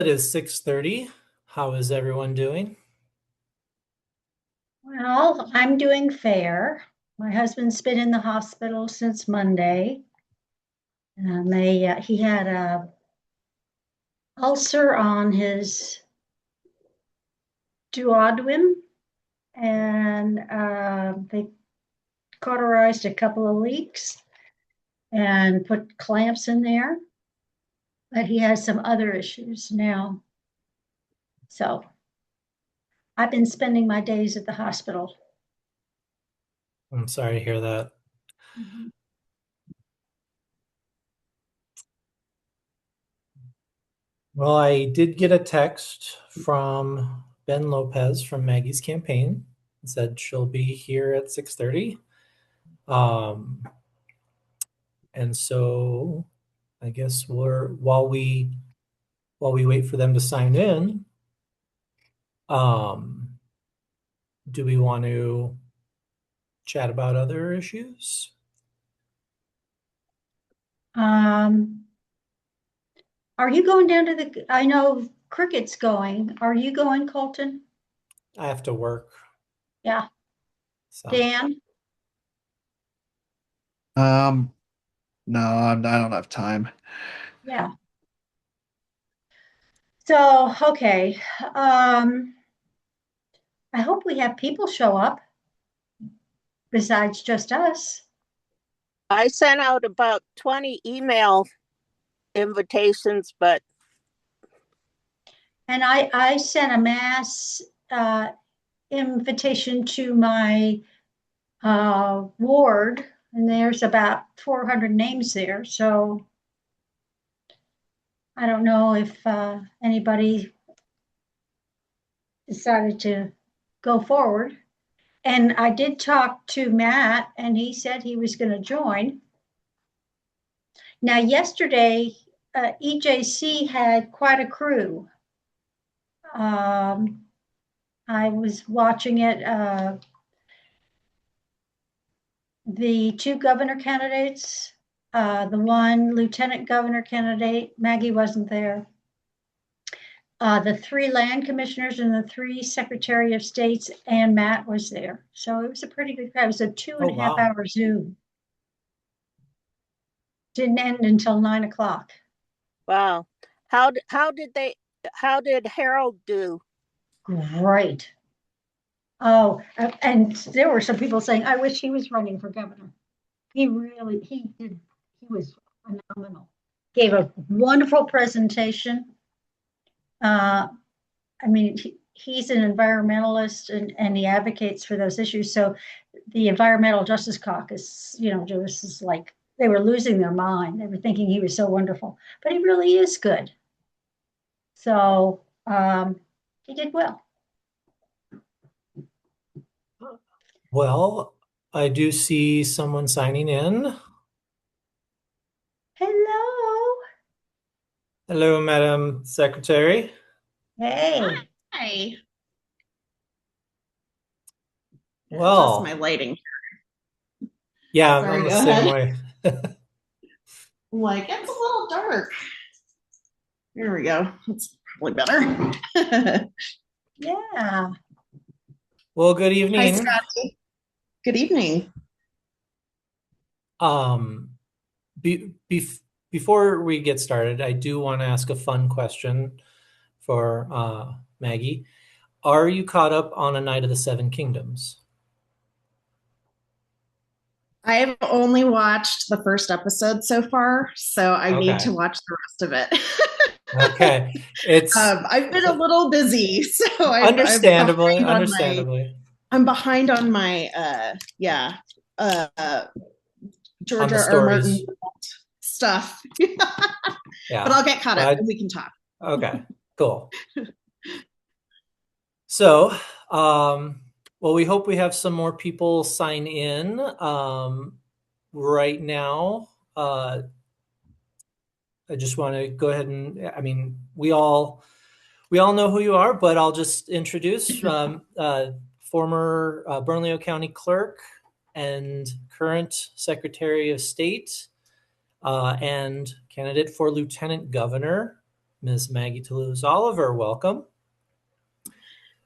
It is 6:30. How is everyone doing? Well, I'm doing fair. My husband's been in the hospital since Monday. He had a ulcer on his duodenum, and they cauterized a couple of leaks and put clamps in there. But he has some other issues now. So I've been spending my days at the hospital. I'm sorry to hear that. Mhm. Well, I did get a text from Ben Lopez from Maggie's campaign. It said she'll be here at 6:30. Um, and so I guess while we wait for them to sign in, um, do we want to chat about other issues? Um, are you going down to I know Cricket's going. Are you going, Colton? I have to work, Yeah. so Dan? Um, no, I don't have time. Yeah. So, okay. Um, I hope we have people show up besides just us. I sent out about 20 email invitations, but And I sent a mass invitation to my ward, and there's about 400 names there. So I don't know if anybody decided to go forward. And I did talk to Matt, and he said he was going to join. Now, yesterday, EJC had quite a crew. Um, I was watching it. The two governor candidates, the one lieutenant governor candidate, Maggie wasn't there. The three land commissioners and the three secretary of states, and Matt was there. So it was a pretty good crowd. It was a two oh and a half wow. hour Zoom. Didn't end until 9 o'clock. wow. How did Harold do? Great. Oh, and there were some people saying, I wish he was running for governor. He did, he was phenomenal. Gave a wonderful presentation. Uh, I mean, he's an environmentalist and he advocates for those issues. So the Environmental Justice Caucus, just is like they were losing their mind. They were thinking he was so wonderful, but he really is good. So he did well. Well, I do see someone signing in. Hello. Hello, Madam Secretary. Hey. Hi. Adjust my Well, lighting. yeah, I'm Sorry, the go same ahead. way. I'm like, it's a little dark. There we go. That's probably better. Yeah. Well, good Hi, evening. Scotty. Good evening. Um, be, bef Before we get started, I do want to ask a fun question for Maggie. Are you caught up on A Night of the Seven Kingdoms? I have only watched the first episode so far, so I need Okay. to watch the rest of it. Okay. It's I've been a little busy, so understandably, behind on my understandably I'm behind on my yeah uh on George the R. R. Martin stories. stuff. But Yeah. I'll get caught up But and we can talk. okay, cool. So, well, we hope we have some more people sign in. Right now, I just want to go ahead and, I mean, we all know who you are, but I'll just introduce former Bernalillo County Clerk and current Secretary of State and candidate for Lieutenant Governor, Ms. Maggie Toulouse Oliver, welcome.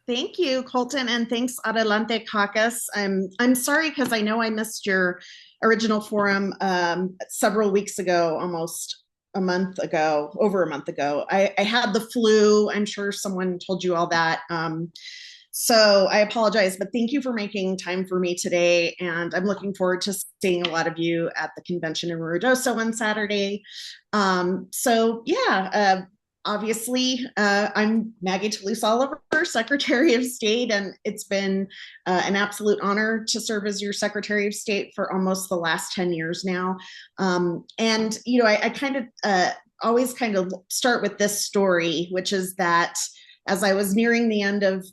Thank you, Colton, and thanks, Adelante Caucus. I'm sorry because I know I missed your original forum several weeks ago, almost a month ago, over a month ago. I had the flu. I'm sure someone told you all that. So I apologize, but thank you for making time for me today. And I'm looking forward to seeing a lot of you at the convention in Ruidoso on Saturday. Obviously, I'm Maggie Toulouse Oliver, Secretary of State, and it's been an absolute honor to serve as your Secretary of State for almost the last 10 years now. I kind of always kind of start with this story, which is that as I was nearing the end of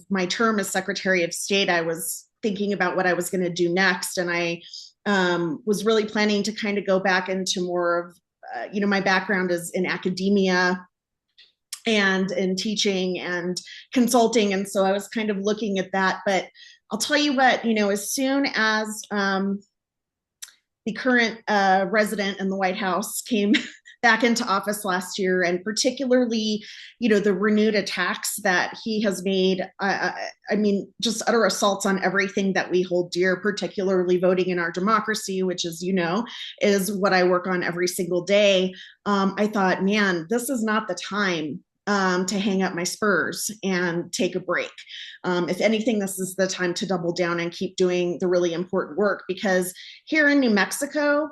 my term as Secretary of State, I was thinking about what I was going to do next, and I was really planning to kind of go back into more of, my background is in academia and in teaching and consulting. And so I was kind of looking at that. But I'll tell you what, as soon as the current resident in the White House came back into office last year, and particularly, the renewed attacks that he has made, just utter assaults on everything that we hold dear, particularly voting in our democracy, which, as you know, is what I work on every single day. I thought, man, this is not the time to hang up my spurs and take a break. If anything, this is the time to double down and keep doing the really important work, because here in New Mexico,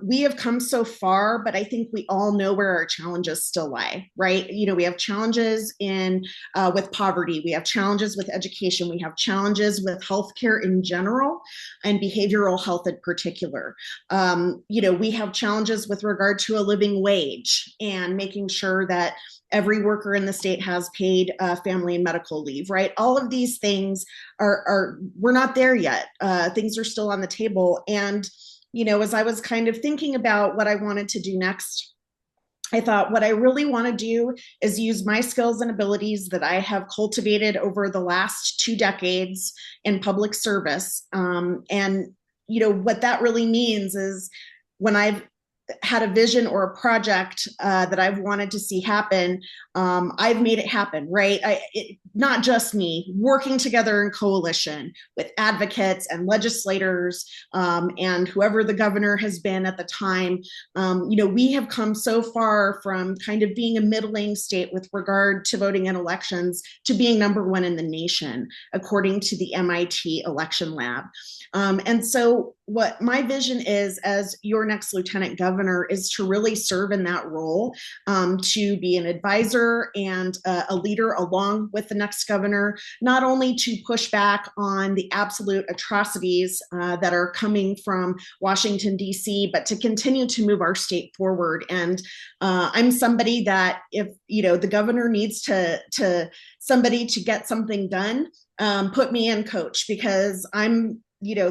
we have come so far, but I think we all know where our challenges still lie, right? We have challenges with poverty, we have challenges with education, we have challenges with healthcare in general and behavioral health in particular. We have challenges with regard to a living wage and making sure that every worker in the state has paid family and medical leave, right? All of these things we're not there yet. Things are still on the table. And, as I was kind of thinking about what I wanted to do next, I thought what I really want to do is use my skills and abilities that I have cultivated over the last 2 decades in public service. What that really means is when I've had a vision or a project that I've wanted to see happen, I've made it happen, right? Not just me, working together in coalition with advocates and legislators and whoever the governor has been at the time. We have come so far from kind of being a middling state with regard to voting in elections to being #1 in the nation, according to the MIT election lab. And so what my vision is as your next lieutenant governor is to really serve in that role, to be an advisor and a leader along with the next governor, not only to push back on the absolute atrocities that are coming from Washington, D.C., but to continue to move our state forward. And I'm somebody that if, the governor needs to somebody to get something done, put me in, coach, because I'm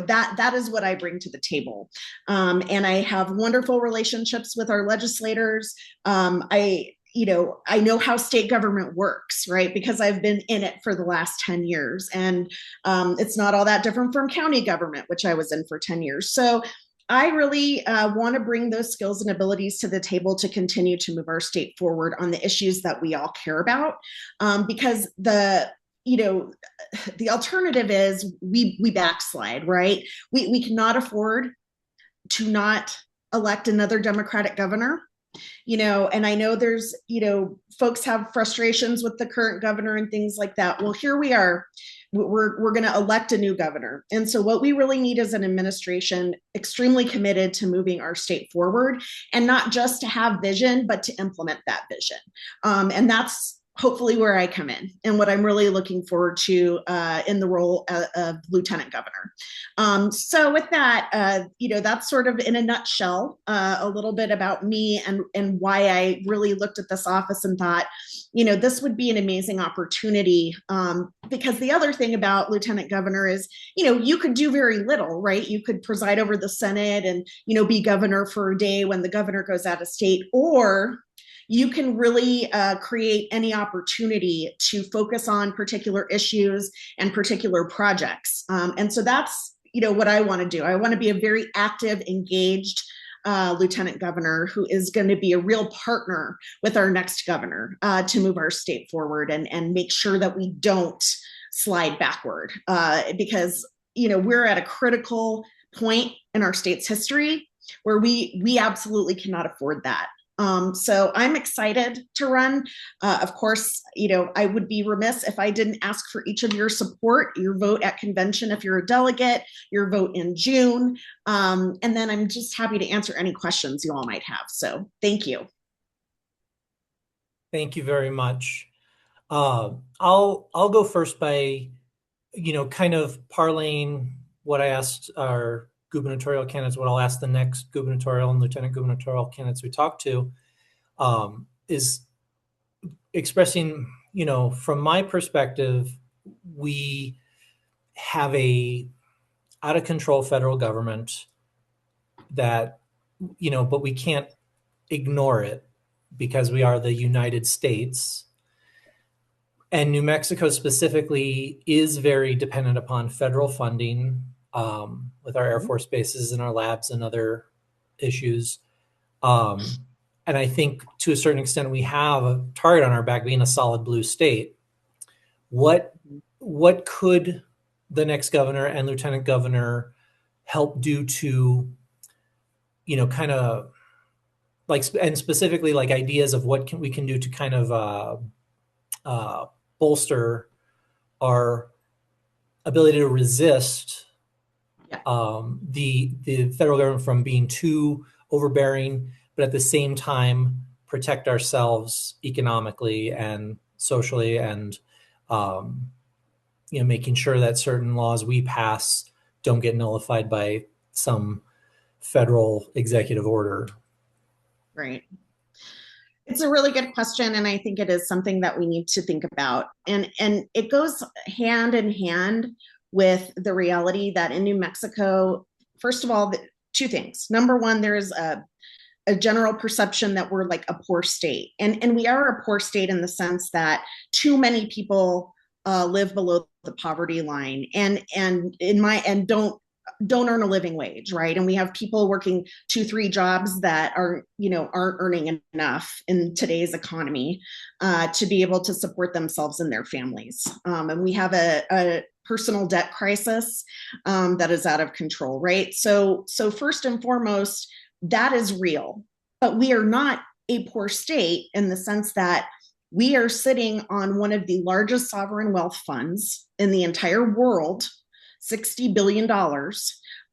that is what I bring to the table. And I have wonderful relationships with our legislators. I know how state government works, right? Because I've been in it for the last 10 years. And it's not all that different from county government, which I was in for 10 years. So I really want to bring those skills and abilities to the table to continue to move our state forward on the issues that we all care about. Because the alternative is we backslide, right? We cannot afford to not elect another Democratic governor, and I know there's, folks have frustrations with the current governor and things like that. Well, here we are. We're going to elect a new governor. And so what we really need is an administration extremely committed to moving our state forward, and not just to have vision, but to implement that vision. And that's hopefully where I come in and what I'm really looking forward to in the role of lieutenant governor. So with that, that's sort of in a nutshell, a little bit about me and why I really looked at this office and thought, this would be an amazing opportunity, because the other thing about lieutenant governor is, you could do very little, right? You could preside over the Senate and, be governor for a day when the governor goes out of state, or you can really create any opportunity to focus on particular issues and particular projects. And so that's, what I want to do. I want to be a very active, engaged lieutenant governor who is going to be a real partner with our next governor to move our state forward and make sure that we don't slide backward because, we're at a critical point in our state's history where we absolutely cannot afford that. So I'm excited to run. Of course, I would be remiss if I didn't ask for each of your support, your vote at convention if you're a delegate, your vote in June. And then I'm just happy to answer any questions you all might have. So thank you. Thank you very much. I'll go first by, kind of parlaying what I asked our gubernatorial candidates, what I'll ask the next gubernatorial and lieutenant gubernatorial candidates we talk to, is expressing, from my perspective, we have a out of control federal government that, but we can't ignore it because we are the United States. And New Mexico specifically is very dependent upon federal funding with our Air Force bases and our labs and other issues. And I think to a certain extent, we have a target on our back being a solid blue state. What could the next governor and lieutenant governor help do to, kind of like, and specifically like ideas of what we can do to kind of bolster our ability to resist the federal government from being too overbearing, but at the same time protect ourselves economically and socially, and making sure that certain laws we pass don't get nullified by some federal executive order. Right. It's a really good question, and I think it is something that we need to think about. And it goes hand in hand with the reality that in New Mexico, first of all, two things. Number one, there is a general perception that we're like a poor state. And we are a poor state in the sense that too many people live below the poverty line and don't earn a living wage, right? And we have people working 2-3 jobs that aren't earning enough in today's economy to be able to support themselves and their families. And we have a personal debt crisis that is out of control, right? So first and foremost, that is real, but we are not a poor state in the sense that we are sitting on one of the largest sovereign wealth funds in the entire world, $60 billion.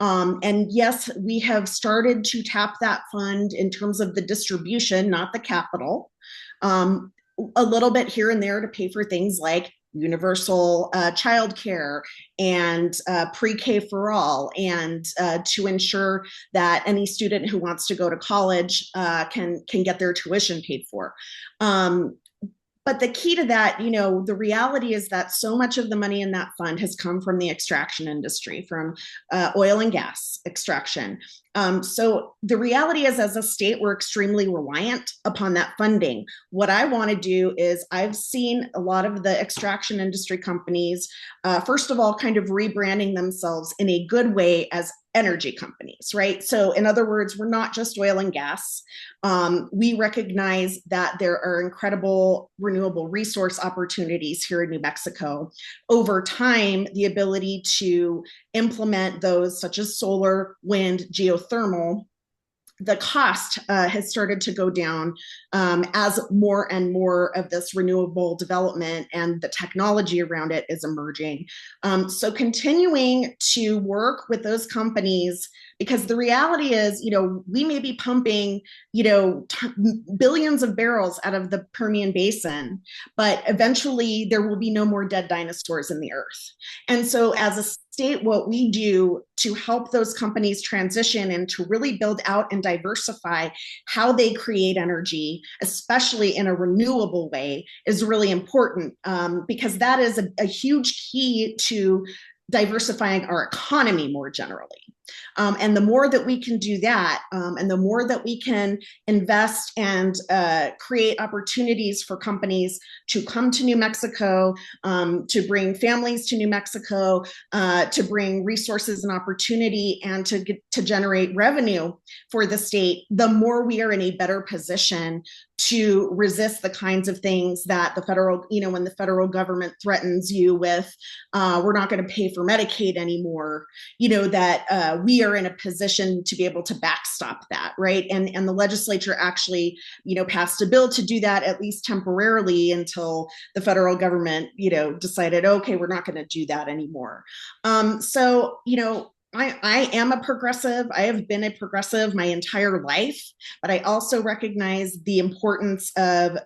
And yes, we have started to tap that fund in terms of the distribution, not the capital, a little bit here and there to pay for things like universal childcare and pre-K for all, and to ensure that any student who wants to go to college can get their tuition paid for. But the key to that, the reality is that so much of the money in that fund has come from the extraction industry, from oil and gas extraction. So the reality is, as a state, we're extremely reliant upon that funding. What I want to do is, I've seen a lot of the extraction industry companies, first of all, kind of rebranding themselves in a good way as energy companies, right? So in other words, we're not just oil and gas. We recognize that there are incredible renewable resource opportunities here in New Mexico. Over time, the ability to implement those, such as solar, wind, geothermal, the cost has started to go down as more and more of this renewable development and the technology around it is emerging. So continuing to work with those companies, because the reality is, we may be pumping, billions of barrels out of the Permian Basin, but eventually there will be no more dead dinosaurs in the earth. And so as a state, what we do to help those companies transition and to really build out and diversify how they create energy, especially in a renewable way, is really important, because that is a huge key to diversifying our economy more generally. And the more that we can do that, and the more that we can invest and create opportunities for companies to come to New Mexico, to bring families to New Mexico, to bring resources and opportunity, and to generate revenue for the state, the more we are in a better position to resist the kinds of things that the federal, when the federal government threatens you with, we're not going to pay for Medicaid anymore, that we are in a position to be able to backstop that, right? And the legislature actually, passed a bill to do that, at least temporarily, until the federal government, decided, okay, we're not going to do that anymore. I am a progressive. I have been a progressive my entire life, but I also recognize the importance of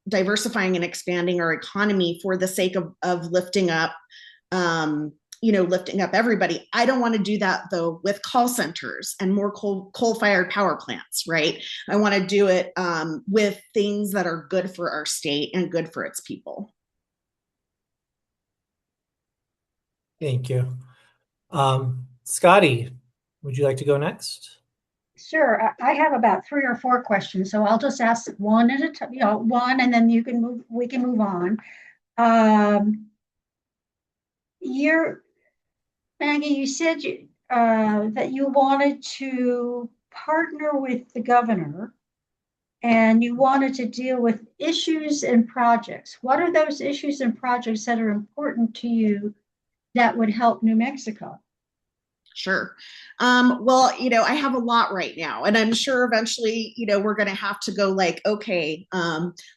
diversifying and expanding our economy for the sake of lifting up, lifting up everybody. I don't want to do that, though, with call centers and more coal-fired power plants, right? I want to do it with things that are good for our state and good for its people. Thank you. Scotty, would you like to go next? Sure. I have about 3 or 4 questions, so I'll just ask one at a time, one, and then we can move on. Maggie, you said that you wanted to partner with the governor and you wanted to deal with issues and projects. What are those issues and projects that are important to you that would help New Mexico? Sure. Well, I have a lot right now, and I'm sure eventually, we're going to have to go okay,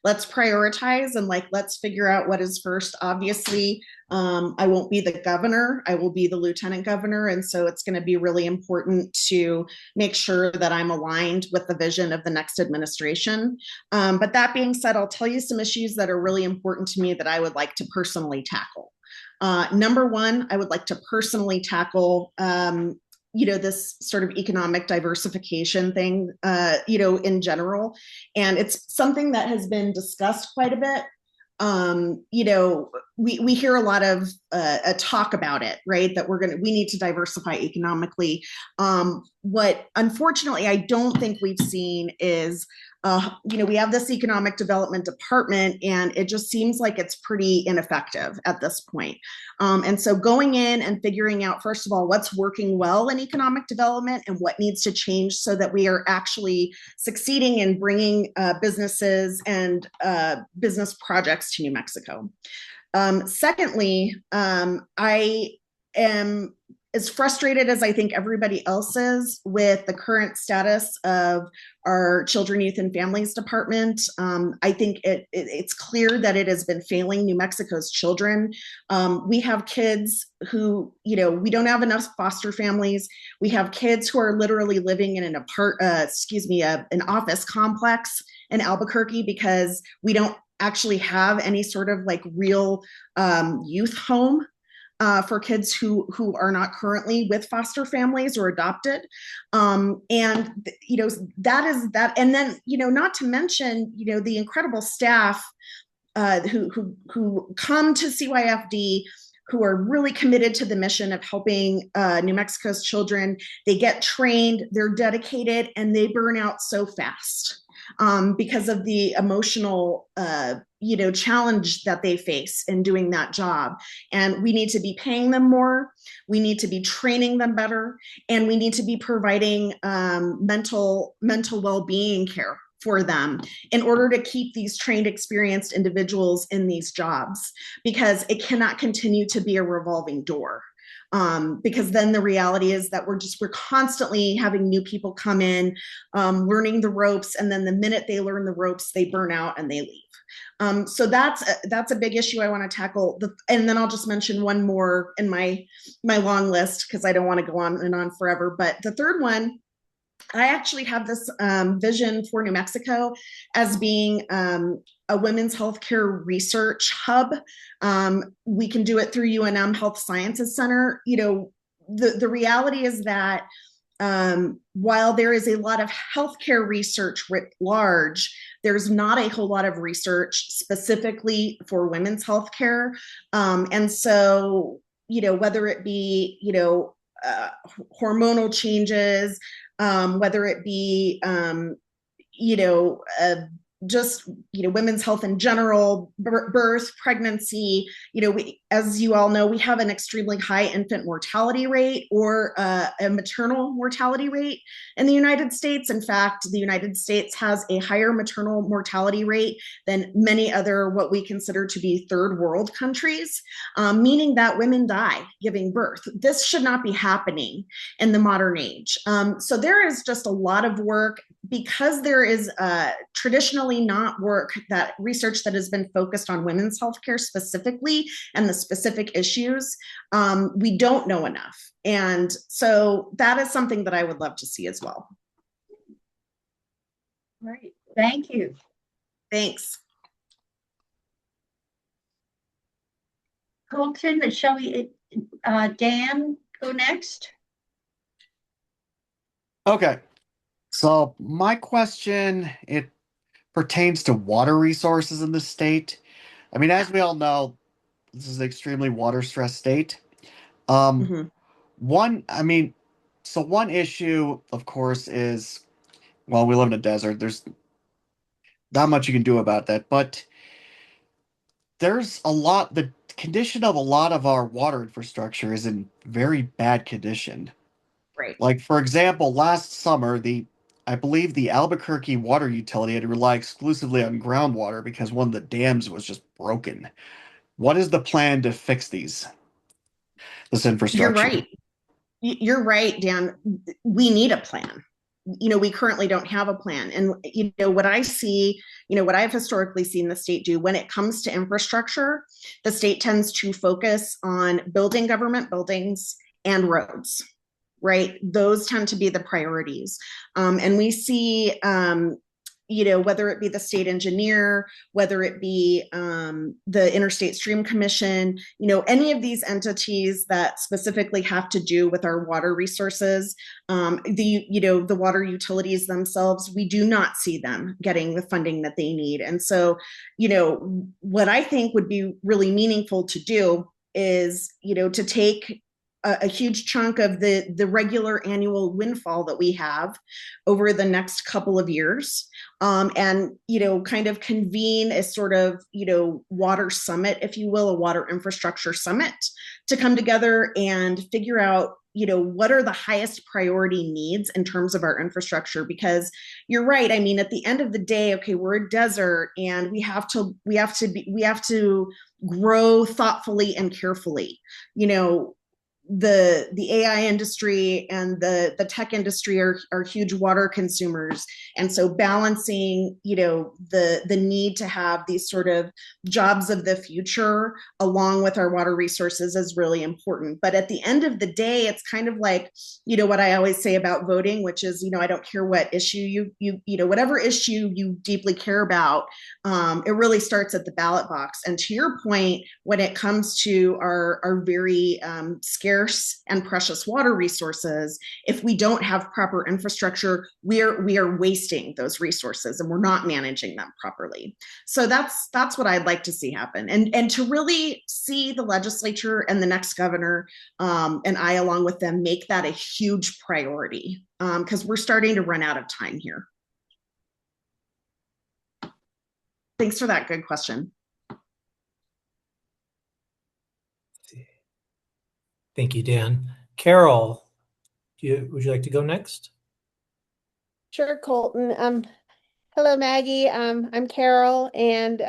let's prioritize and let's figure out what is first. Obviously, I won't be the governor. I will be the lieutenant governor. And so it's going to be really important to make sure that I'm aligned with the vision of the next administration. But that being said, I'll tell you some issues that are really important to me that I would like to personally tackle. Number one, I would like to personally tackle, this sort of economic diversification thing, in general. And it's something that has been discussed quite a bit. We hear a lot of talk about it, right? That we need to diversify economically. What unfortunately I don't think we've seen is, we have this economic development department, and it just seems like it's pretty ineffective at this point. And so going in and figuring out, first of all, what's working well in economic development and what needs to change so that we are actually succeeding in bringing businesses and business projects to New Mexico. Secondly, I am as frustrated as I think everybody else is with the current status of our Children, Youth, and Families Department. I think it's clear that it has been failing New Mexico's children. We have kids who, we don't have enough foster families. We have kids who are literally living in an office complex in Albuquerque because we don't actually have any sort of real youth home for kids who are not currently with foster families or adopted. That is that. And then, not to mention, the incredible staff who come to CYFD, who are really committed to the mission of helping New Mexico's children. They get trained, they're dedicated, and they burn out so fast because of the emotional challenge that they face in doing that job. And we need to be paying them more, we need to be training them better, and we need to be providing mental well-being care for them in order to keep these trained, experienced individuals in these jobs, because it cannot continue to be a revolving door. Because then the reality is that we're constantly having new people come in, learning the ropes, and then the minute they learn the ropes, they burn out and they leave. So that's a big issue I want to tackle. And then I'll just mention one more in my long list, because I don't want to go on and on forever. But the third one, I actually have this vision for New Mexico as being a women's healthcare research hub. We can do it through UNM Health Sciences Center. The reality is that while there is a lot of healthcare research writ large, there's not a whole lot of research specifically for women's healthcare. And so, whether it be, hormonal changes, whether it be, you know, just, you know, women's health in general, birth, pregnancy. You know, as you all know, we have an extremely high infant mortality rate, or a maternal mortality rate in the United States. In fact, the United States has a higher maternal mortality rate than many other what we consider to be third world countries, meaning that women die giving birth. This should not be happening in the modern age. So there is just a lot of work, because there is traditionally not research that has been focused on women's healthcare specifically and the specific issues. We don't know enough. And so that is something that I would love to see as well. Right. Thank you. Thanks. Colton, shall we, Dan, go next? Okay. So my question, it pertains to water resources in the state. I mean, as we all know, this is an extremely water stressed state. Um, Mhm. I mean, so one issue, of course, is, well, we live in a desert. There's not much you can do about that, but the condition of a lot of our water infrastructure is in very bad condition. Right. Like, for example, last summer, I believe the Albuquerque water utility had to rely exclusively on groundwater because one of the dams was just broken. What is the plan to fix this You're infrastructure? right. You're right, Dan. We need a plan. You know, we currently don't have a plan. And, you know, what I see, you know, what I've historically seen the state do when it comes to infrastructure, the state tends to focus on building government buildings and roads, right? Those tend to be the priorities. And we see, you know, whether it be the state engineer, whether it be the Interstate Stream Commission, you know, any of these entities that specifically have to do with our water resources, the water utilities themselves, we do not see them getting the funding that they need. And so, you know, what I think would be really meaningful to do is, you know, to take a huge chunk of the regular annual windfall that we have over the next couple of years, and, you know, kind of convene a sort of, you know, water summit, if you will, a water infrastructure summit, to come together and figure out, you know, what are the highest priority needs in terms of our infrastructure. Because you're right. I mean, at the end of the day, okay, we're a desert, and we have to grow thoughtfully and carefully. You know, the AI industry and the tech industry are huge water consumers. And so balancing, you know, the need to have these sort of jobs of the future along with our water resources is really important. But at the end of the day, it's kind of like, you know, what I always say about voting, which is, you know, I don't care what issue you know, whatever issue you deeply care about, it really starts at the ballot box. And to your point, when it comes to our very scarce and precious water resources, if we don't have proper infrastructure, we are wasting those resources, and we're not managing them properly. So that's what I'd like to see happen, and to really see the legislature and the next governor, and I along with them, make that a huge priority, because we're starting to run out of time here. Thanks for that good question. Thank you, Dan. Carol, would you like to go next? Sure, Colton. Hello, Maggie. I'm Carol, and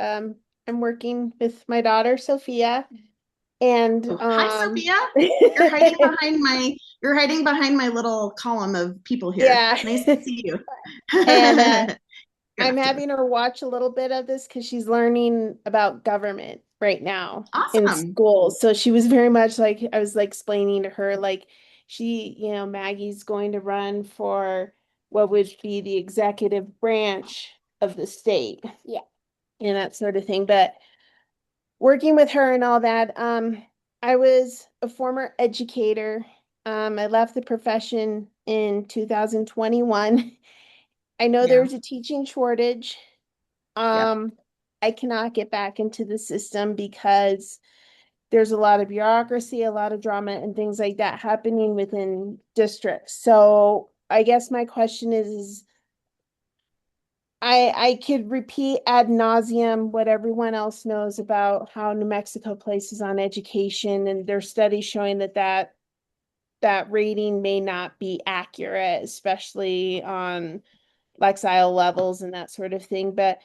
I'm working with my daughter, Sophia. And Hi, Sophia. You're hiding behind my little column of people here. Yeah. Nice to see you. And I'm having her watch a little bit of this because she's learning about government right now in Awesome. school. So she was very much like, I was like explaining to her, like, Maggie's going to run for what would be the executive branch of the state. Yeah. And that sort of thing. But working with her and all that, I was a former educator. I left the profession in 2021. I know Yeah. there's a teaching shortage. Yep. I cannot get back into the system because there's a lot of bureaucracy, a lot of drama and things like that happening within districts. So I guess my question is I could repeat ad nauseum what everyone else knows about how New Mexico places on education, and there's studies showing that rating may not be accurate, especially on Lexile levels and that sort of thing. But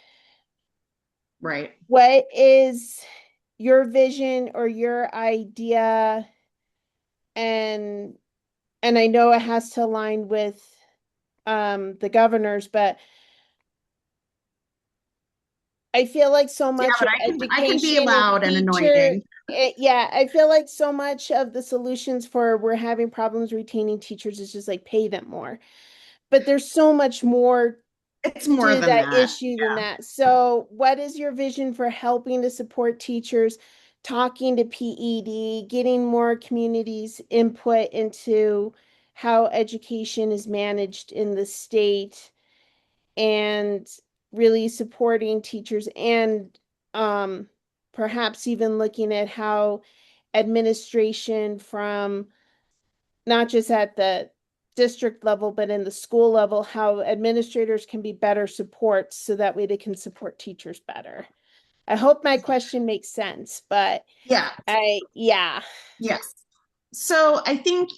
Right. what is your vision or your idea? And I know it has to align with the governors, but I feel like so Yeah, much but of I can be education and loud and teacher, annoying. yeah, I feel like so much of the solutions for we're having problems retaining teachers is just like pay them more. But there's so much more It's more to than that that. issue than that. So, what is your vision for helping to support teachers, talking to PED, getting more communities' input into how education is managed in the state, and really supporting teachers and perhaps even looking at how administration from not just at the district level, but in the school level, how administrators can be better supports so that way they can support teachers better. I hope my question makes sense, but Yeah. yeah. Yes. So I think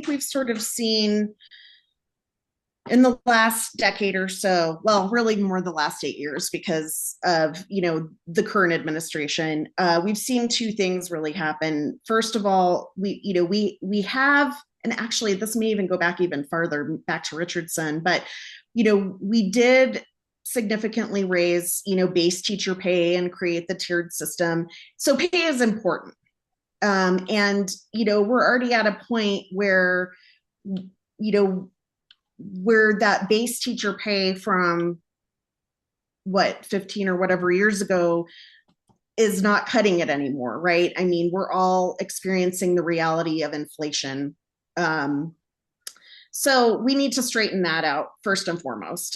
we've sort of seen in the last decade or so, well, really more the last 8 years because of, the current administration, we've seen two things really happen. First of all, we have, and actually this may even go back even farther, back to Richardson, but, we did significantly raise, base teacher pay and create the tiered system. So pay is important. And, we're already at a point you know, where that base teacher pay from 15 or whatever years ago is not cutting it anymore, right? I mean, we're all experiencing the reality of inflation. So we need to straighten that out first and foremost,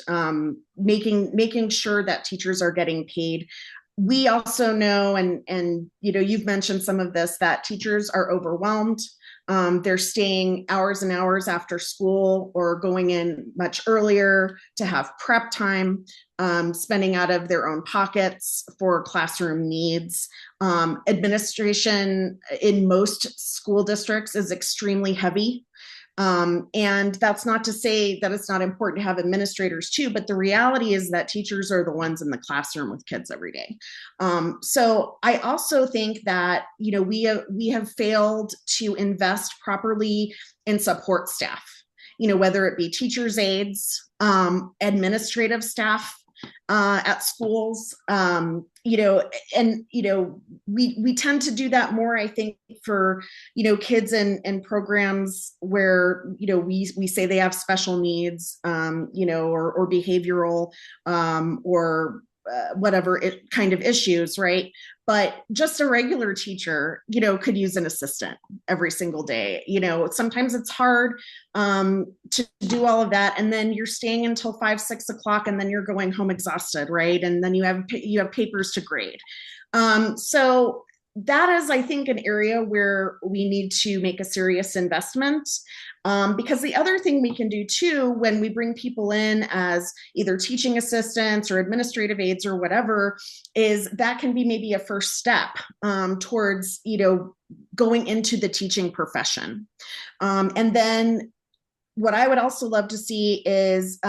making sure that teachers are getting paid. We also know, and you've mentioned some of this, that teachers are overwhelmed. They're staying hours and hours after school or going in much earlier to have prep time, spending out of their own pockets for classroom needs. Administration in most school districts is extremely heavy. And that's not to say that it's not important to have administrators too, but the reality is that teachers are the ones in the classroom with kids every day. So I also think that, we have failed to invest properly in support staff, whether it be teachers' aides, administrative staff, at schools, we tend to do that more, I think, for, kids and programs where, we say they have special needs, or behavioral, or whatever kind of issues, right? But just a regular teacher, could use an assistant every single day. Sometimes it's hard to do all of that, and then you're staying until 5-6 o'clock, and then you're going home exhausted, right? And then you have papers to grade. So that is, I think, an area where we need to make a serious investment. Because the other thing we can do too, when we bring people in as either teaching assistants or administrative aides or whatever, is that can be maybe a first step towards, going into the teaching profession. And then what I would also love to see is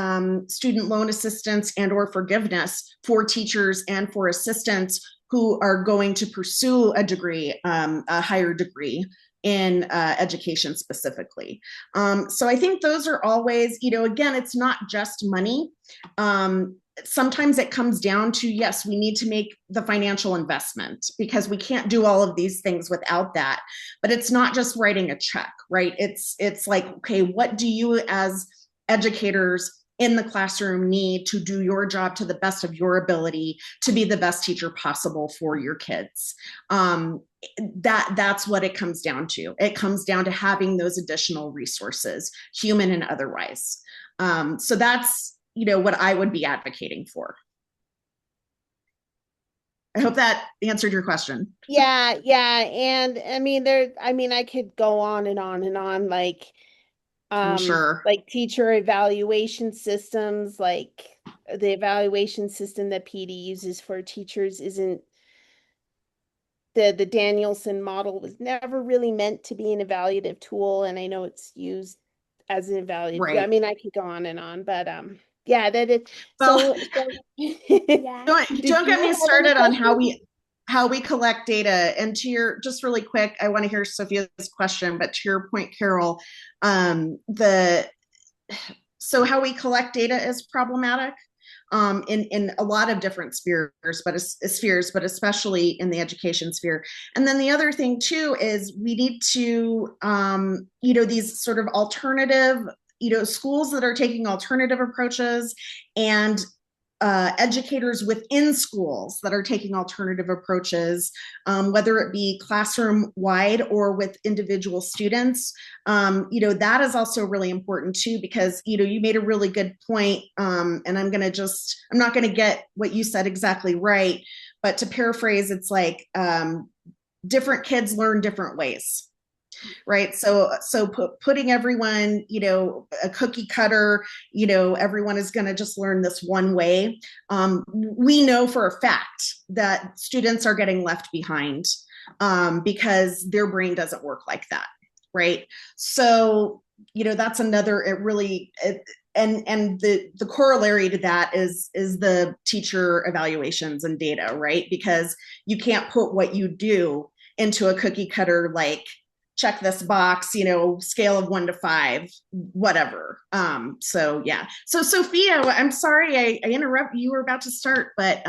student loan assistance and or forgiveness for teachers and for assistants who are going to pursue a degree, a higher degree in education specifically. So I think those are always, again, it's not just money. Sometimes it comes down to, yes, we need to make the financial investment because we can't do all of these things without that. But it's not just writing a check, right? It's like, okay, what do you as educators in the classroom need to do your job to the best of your ability to be the best teacher possible for your kids? That's what it comes down to. It comes down to having those additional resources, human and otherwise. So that's, what I would be advocating for. I hope that answered your question. Yeah, and I mean, I could go on and on and on, I'm sure. like teacher evaluation systems, like the evaluation system that PD uses for teachers isn't the Danielson model was never really meant to be an evaluative tool, and I know it's used as an evaluative. I Right. mean, I could go on and on, but yeah, that it. Well, So Yeah. did don't get you me have any started on questions? how we collect data. And to your, just really quick, I want to hear Sophia's question, but to your point, Carol, the so how we collect data is problematic in a lot of different spheres, but especially in the education sphere. And then the other thing too is we need to, these sort of alternative, schools that are taking alternative approaches and educators within schools that are taking alternative approaches, whether it be classroom wide or with individual students. That is also really important too, because, you made a really good point. And I'm not going to get what you said exactly right, but to paraphrase, it's like different kids learn different ways. Right. So putting everyone, a cookie cutter, everyone is going to just learn this one way. We know for a fact that students are getting left behind because their brain doesn't work like that. Right. So, that's another, and the corollary to that is the teacher evaluations and data, right? Because you can't put what you do into a cookie cutter, like, check this box, scale of 1 to 5, whatever. So yeah. So Sophia, I'm sorry I interrupted. You were about to start, but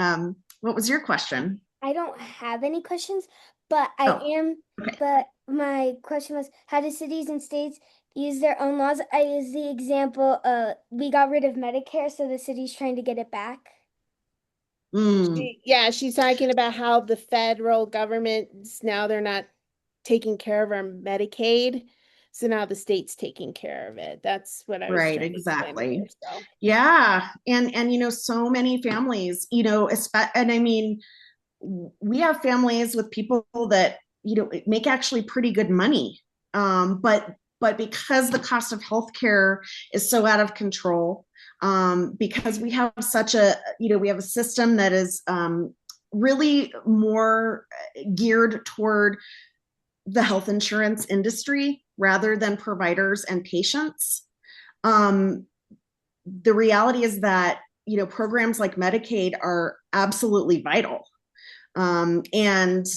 what was your question? I don't have any questions, but Oh, okay. but my question was, how do cities and states use their own laws? I use the example, we got rid of Medicare, so the city's trying to get it back. Mm, She's talking about how the federal government's now they're not taking care of our Medicaid. So now the state's taking care of it. That's what I was right, trying to explain to exactly. her. So Yeah. And so many families, and I mean, we have families with people that, make actually pretty good money. But because the cost of healthcare is so out of control, because we have we have a system that is really more geared toward the health insurance industry rather than providers and patients. Um, the reality is that, programs like Medicaid are absolutely vital. And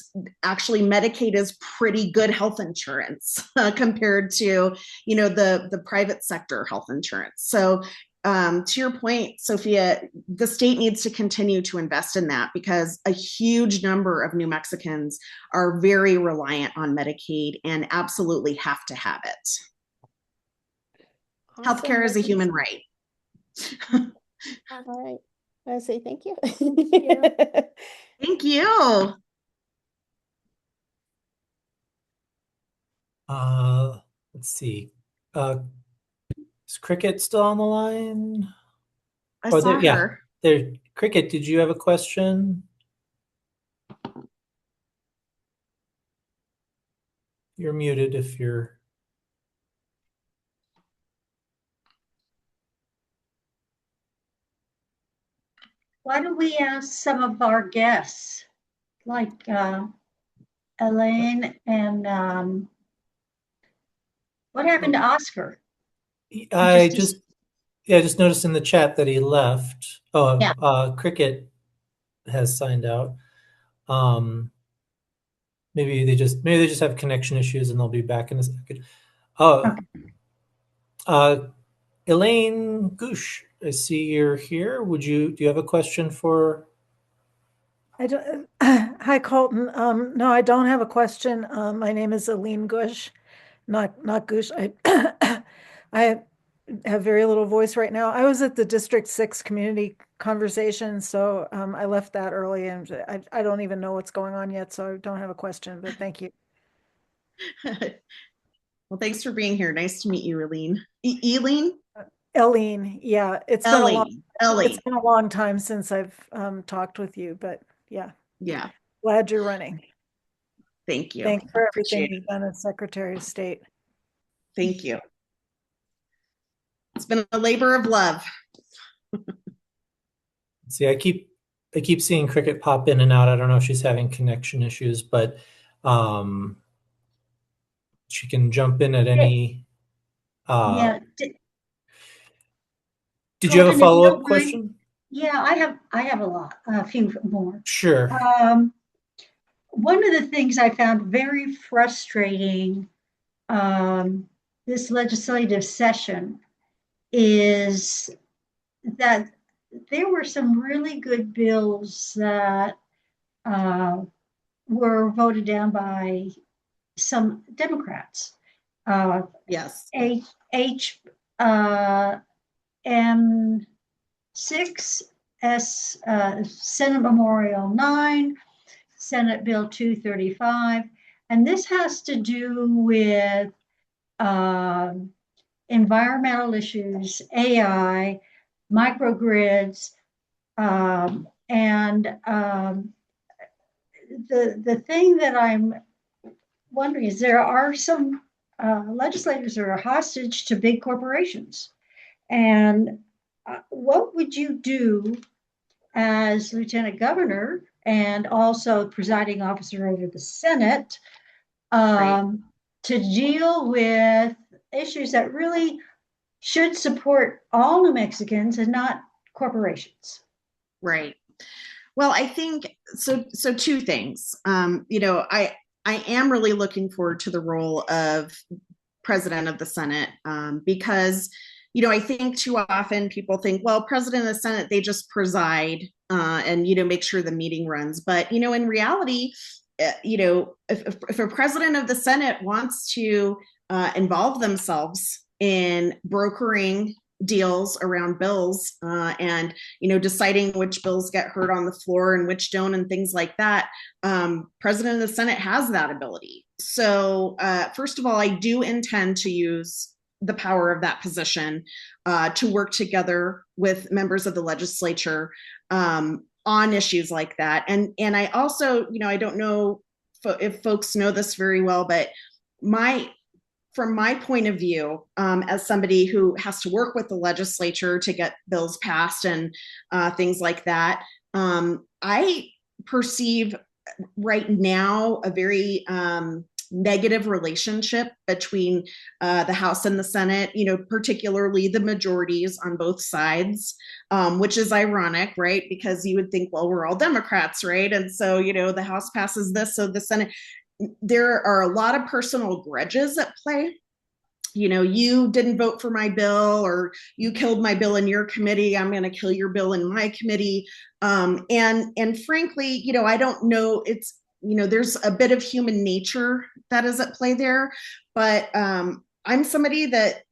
actually, Medicaid is pretty good health insurance compared to, the private sector health insurance. So, to your point, Sophia, the state needs to continue to invest in that because a huge number of New Mexicans are very reliant on Medicaid and absolutely have to have it. awesome. Healthcare is a human right. All right. I say thank you. Thank you. Let's see. Is Cricket still on the line? I Oh, saw yeah. her. There, Cricket, did you have a question? You're muted if you're. Why don't we ask some of our guests, like Elaine and what happened to Oscar? I just noticed in the chat that he left. Oh, Yeah. Cricket has signed out. Maybe they just have connection issues and they'll be back in a second. Oh, Elaine Goosh, I see you're here. Do you have a question for? I don't, hi, Colton. No, I don't have a question. My name is Aline Gush, not Gush. I have very little voice right now. I was at the District 6 community conversation, so I left that early and I don't even know what's going on yet, so I don't have a question, but thank you. Well, thanks for being here. Nice to meet you, Eileen. Eileen? Eileen, yeah, it's been a long time since I've talked with you, but yeah. Yeah. Glad you're running. Thank you. Thanks for everything Appreciate it. you've done as Secretary of State. Thank you. It's been a labor of love. See, I keep seeing Cricket pop in and out. I don't know if she's having connection issues, but she can jump in at any. Yeah, Did you have a Colton, if you follow-up don't mind, question? yeah, I have a few more. Sure. One of the things I found very frustrating this legislative session is that there were some really good bills that were voted down by some Democrats. Yes. H M 6 S Senate Memorial 9, Senate Bill 235, and this has to do with environmental issues, AI, microgrids, and the thing that I'm wondering is there are some legislators that are hostage to big corporations. And what would you do as Lieutenant Governor and also presiding officer over the Senate to deal with issues that really should support all New Mexicans and not corporations? Right. Well, I think so. So two things. I am really looking forward to the role of president of the Senate because, I think too often people think, well, president of the Senate, they just preside and, make sure the meeting runs. But, in reality, if a president of the Senate wants to involve themselves in brokering deals around bills and deciding which bills get heard on the floor and which don't and things like that, president of the Senate has that ability. So first of all, I do intend to use the power of that position to work together with members of the legislature on issues like that. And I also, I don't know if folks know this very well, but from my point of view, as somebody who has to work with the legislature to get bills passed and things like that, I perceive right now a very negative relationship between the House and the Senate, particularly the majorities on both sides, which is ironic, right? Because you would think, well, we're all Democrats, right? And so, the House passes this, so the Senate, there are a lot of personal grudges at play. You didn't vote for my bill, or you killed my bill in your committee, I'm going to kill your bill in my committee. And frankly, I don't know, it's, there's a bit of human nature that is at play there, but I'm somebody that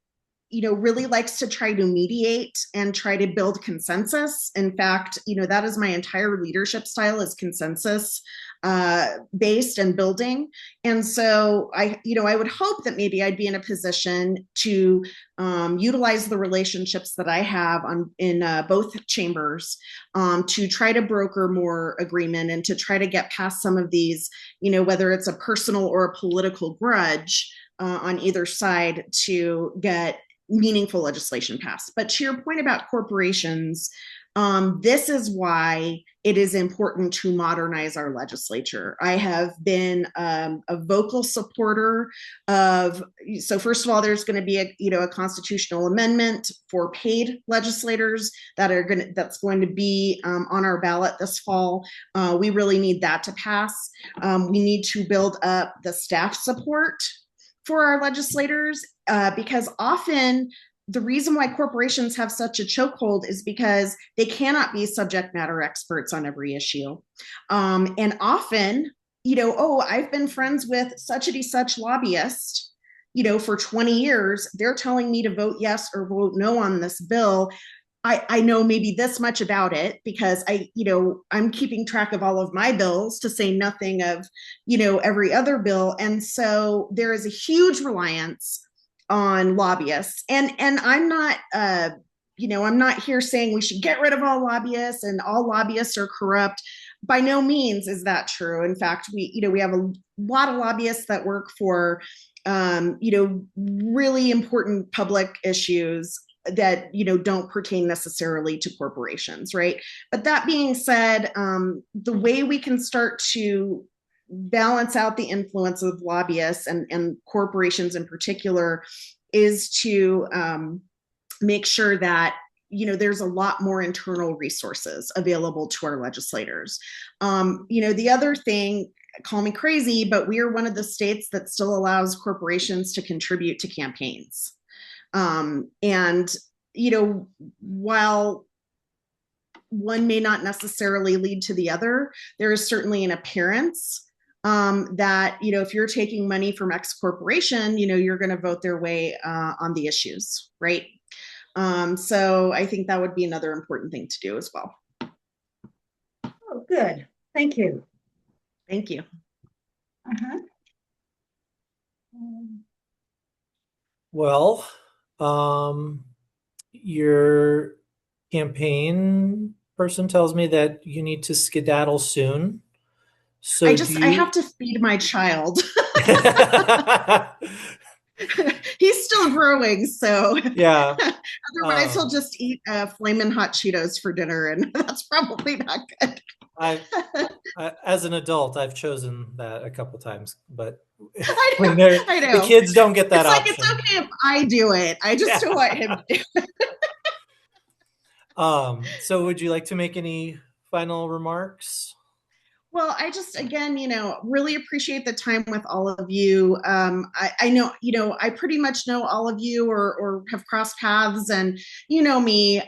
really likes to try to mediate and try to build consensus. In fact, that is my entire leadership style, is consensus based and building. And so I would hope that maybe I'd be in a position to utilize the relationships that I have in both chambers to try to broker more agreement and to try to get past some of these, whether it's a personal or a political grudge on either side, to get meaningful legislation passed. But to your point about corporations, this is why it is important to modernize our legislature. I have been a vocal supporter of, so first of all, there's going to be a constitutional amendment for paid legislators that's going to be on our ballot this fall. We really need that to pass. We need to build up the staff support for our legislators because often the reason why corporations have such a chokehold is because they cannot be subject matter experts on every issue. And often, I've been friends with such and such lobbyist, for 20 years, they're telling me to vote yes or vote no on this bill. I know maybe this much about it because I'm keeping track of all of my bills, to say nothing of, every other bill. And so there is a huge reliance on lobbyists. And I'm not, I'm not here saying we should get rid of all lobbyists and all lobbyists are corrupt. by no means is that true. In fact, we have a lot of lobbyists that work for, really important public issues that don't pertain necessarily to corporations, right? But that being said, the way we can start to balance out the influence of lobbyists and corporations in particular is to make sure that there's a lot more internal resources available to our legislators. The other thing, call me crazy, but we are one of the states that still allows corporations to contribute to campaigns. And while one may not necessarily lead to the other, there is certainly an appearance that if you're taking money from X corporation, you're going to vote their way on the issues, right? So I think that would be another important thing to do as well. Oh, good. Thank you. Thank you. Uh-huh. Well, your campaign person tells me that you need to skedaddle soon. So I have to feed my child. He's still growing, so yeah. Otherwise, he'll just eat flamin' hot Cheetos for dinner, and that's probably not good. As an adult, I've chosen that a couple times, but I know. The kids don't get that option. It's okay if I do it. I just don't want him to do it. So would you like to make any final remarks? Well, I just, again, really appreciate the time with all of you. I know, I pretty much know all of you or have crossed paths, and me.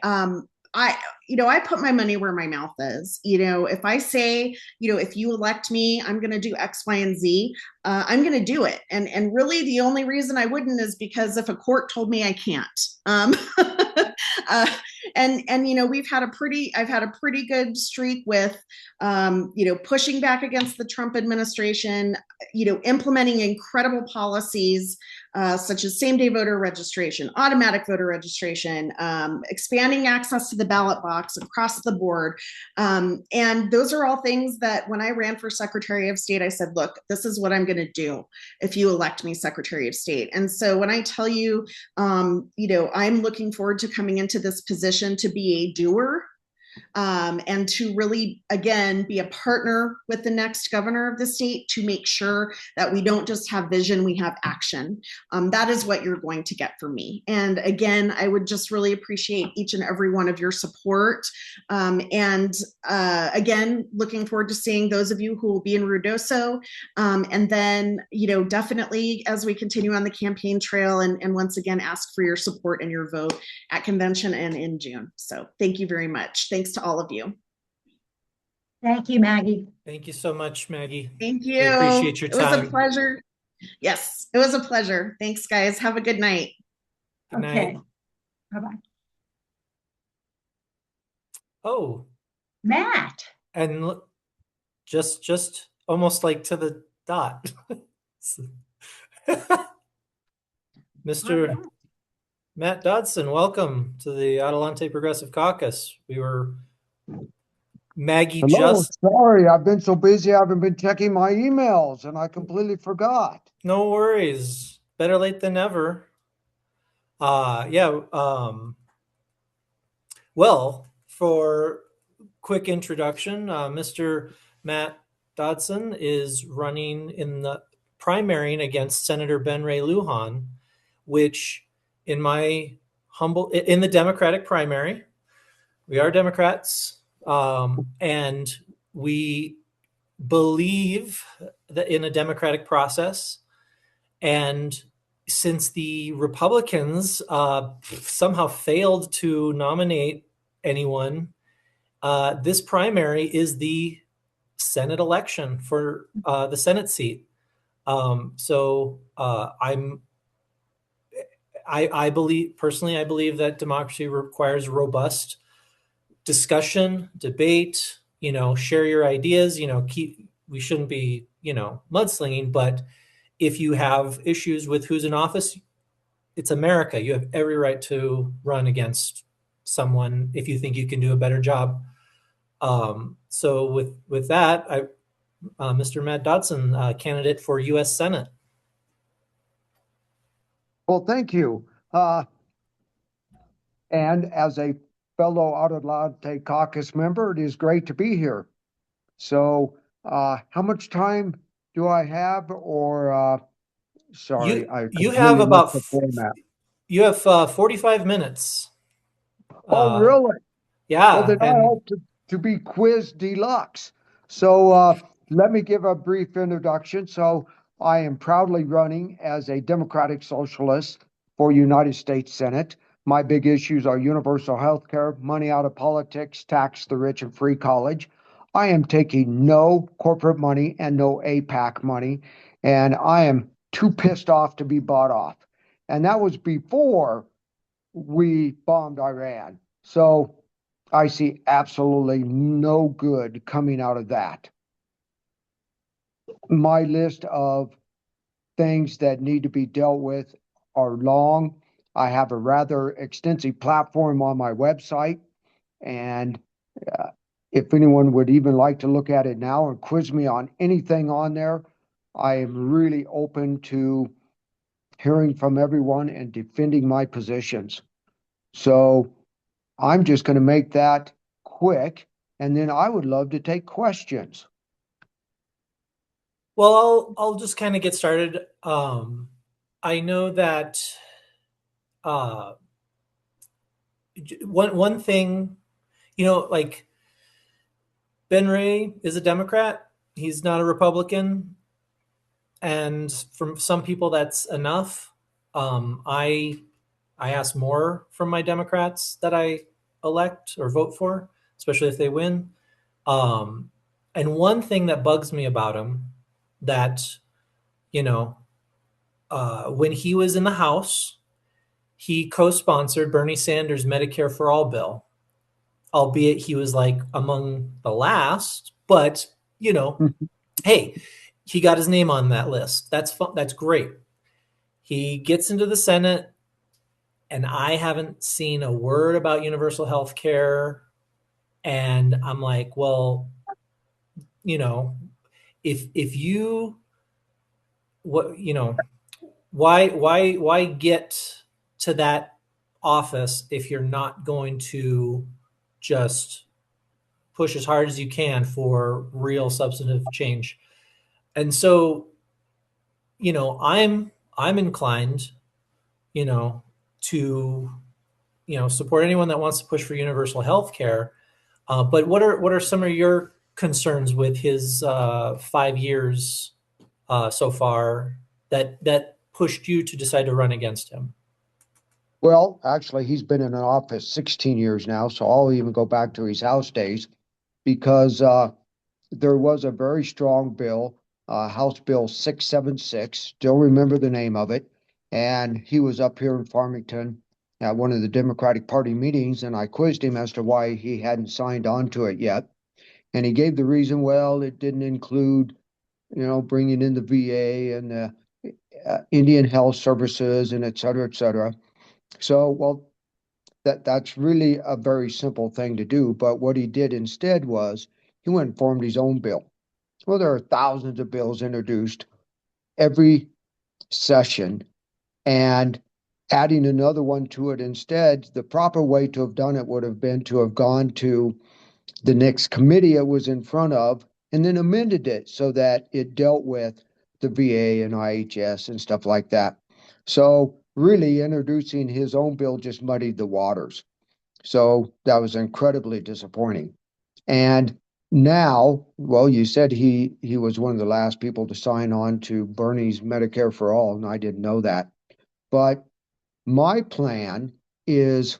I put my money where my mouth is. If I say, if you elect me, I'm going to do X, Y, and Z, I'm going to do it. And really the only reason I wouldn't is because if a court told me I can't. And I've had a pretty good streak with, pushing back against the Trump administration, implementing incredible policies, such as same-day voter registration, automatic voter registration, expanding access to the ballot box across the board. And those are all things that when I ran for Secretary of State, I said, look, this is what I'm going to do if you elect me Secretary of State. And so when I tell you, I'm looking forward to coming into this position to be a doer, and to really, again, be a partner with the next governor of the state to make sure that we don't just have vision, we have action. That is what you're going to get from me. And again, I would just really appreciate each and every one of your support. And again, looking forward to seeing those of you who will be in Ruidoso. And then, definitely as we continue on the campaign trail, and once again, ask for your support and your vote at convention and in June. So thank you very much. Thanks to all of you. Thank you, Maggie. Thank you so much, Maggie. Thank you. We appreciate your time. It was a pleasure. Yes, it was a pleasure. Thanks, guys. Have a good night. Good night. Bye-bye. Oh, Matt. And just almost like to the dot. Mr. Matt Dodson, welcome to the Adelante Progressive Caucus. Maggie Hello, sorry, I've been so busy, I haven't been checking my emails, and I completely forgot. No worries. Better late than never. Well, for quick introduction, Mr. Matt Dodson is running in the primary against Senator Ben Ray Lujan, which in the Democratic primary, we are Democrats, and we believe that in a democratic process. And since the Republicans somehow failed to nominate anyone, this primary is the Senate election for the Senate seat. I believe that democracy requires robust discussion, debate, share your ideas, we shouldn't be, mudslinging, but if you have issues with who's in office, it's America. You have every right to run against someone if you think you can do a better job. So with that, Mr. Matt Dodson, candidate for U.S. Senate. Well, thank you. And as a fellow Adelante caucus member, it is great to be here. So, how much time do I have? Or sorry, I You have completely missed about the format. you have 45 minutes. Oh, really? Well, Yeah, then I and hope to be quiz deluxe. So let me give a brief introduction. So I am proudly running as a Democratic Socialist for United States Senate. My big issues are universal health care, money out of politics, tax the rich, and free college. I am taking no corporate money and no APAC money, and I am too pissed off to be bought off. And that was before we bombed Iran. So I see absolutely no good coming out of that. My list of things that need to be dealt with are long. I have a rather extensive platform on my website, and uh, if anyone would even like to look at it now and quiz me on anything on there, I am really open to hearing from everyone and defending my positions. So I'm just going to make that quick, and then I would love to take questions. well, I'll just kind of get started. I know that uh, one thing, like Ben Ray is a Democrat. He's not a Republican, and from some people that's enough. I ask more from my Democrats that I elect or vote for, especially if they win. Um, and one thing that bugs me about him that, you know, when he was in the House, he co-sponsored Bernie Sanders' Medicare for All bill, albeit he was like among the last, but hey, he got his name on that list. That's fun. That's great. He gets into the Senate, and I haven't seen a word about universal health care. And I'm like, well, you know, if you what why get to that office if you're not going to just push as hard as you can for real substantive change? And so, I'm inclined, you know, to support anyone that wants to push for universal health care. But what are some of your concerns with his 5 years so far that pushed you to decide to run against him? Well, actually, he's been in an office 16 years now, so I'll even go back to his House days because there was a very strong bill, House Bill 676, still remember the name of it. And he was up here in Farmington at one of the Democratic Party meetings, and I quizzed him as to why he hadn't signed on to it yet. And he gave the reason, well, it didn't include, bringing in the VA and the Indian Health Services and et cetera, et cetera. So, well, that's really a very simple thing to do. But what he did instead was he went and formed his own bill. Well, there are thousands of bills introduced every session, and adding another one to it instead, the proper way to have done it would have been to have gone to the next committee it was in front of and then amended it so that it dealt with the VA and IHS and stuff like that. So really introducing his own bill just muddied the waters. So that was incredibly disappointing. And now, well, you said he was one of the last people to sign on to Bernie's Medicare for All, and I didn't know that. But my plan is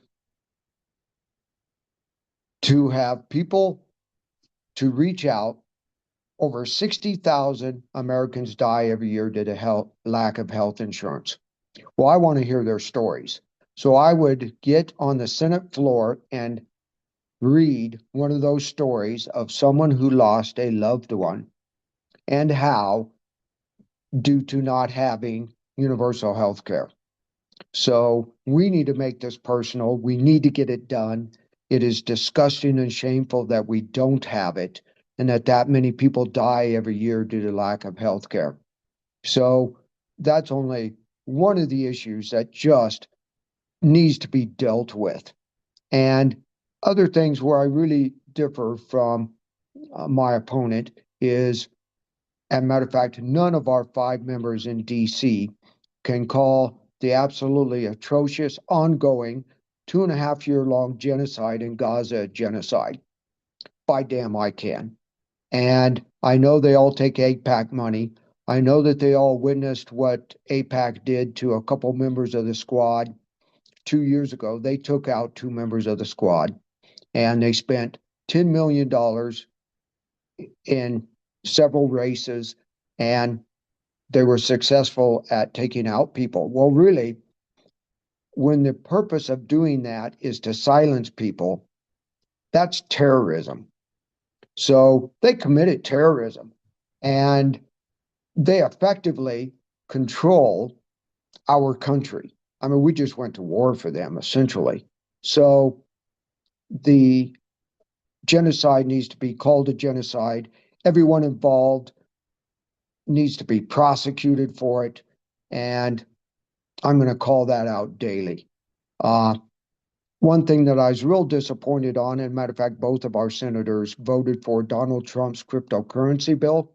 to have people to reach out. Over 60,000 Americans die every year due to lack of health insurance. Well, I want to hear their stories. So I would get on the Senate floor and read one of those stories of someone who lost a loved one and how, due to not having universal health care. So we need to make this personal. We need to get it done. It is disgusting and shameful that we don't have it and that many people die every year due to lack of health care. So that's only one of the issues that just needs to be dealt with. And other things where I really differ from my opponent is, as a matter of fact, none of our 5 members in DC can call the absolutely atrocious, ongoing, 2.5 year long genocide in Gaza genocide. By damn, I can. And I know they all take AIPAC money. I know that they all witnessed what AIPAC did to a couple members of the squad 2 years ago. They took out 2 members of the squad and they spent $10 million in several races and they were successful at taking out people. Well, really, when the purpose of doing that is to silence people, that's terrorism. So they committed terrorism and they effectively control our country. I mean, we just went to war for them, essentially. So the genocide needs to be called a genocide. Everyone involved needs to be prosecuted for it. And I'm going to call that out daily. One thing that I was real disappointed on, and matter of fact, both of our senators voted for Donald Trump's cryptocurrency bill.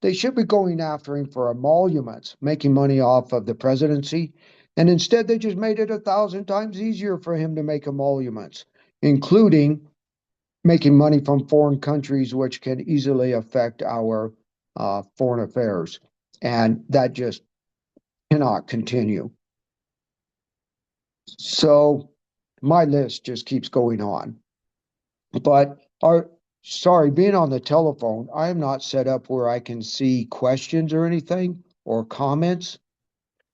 They should be going after him for emoluments, making money off of the presidency. And instead, they just made it 1,000 times easier for him to make emoluments, including making money from foreign countries, which can easily affect our foreign affairs. And that just cannot continue. So my list just keeps going on. But sorry, being on the telephone, I am not set up where I can see questions or anything or comments.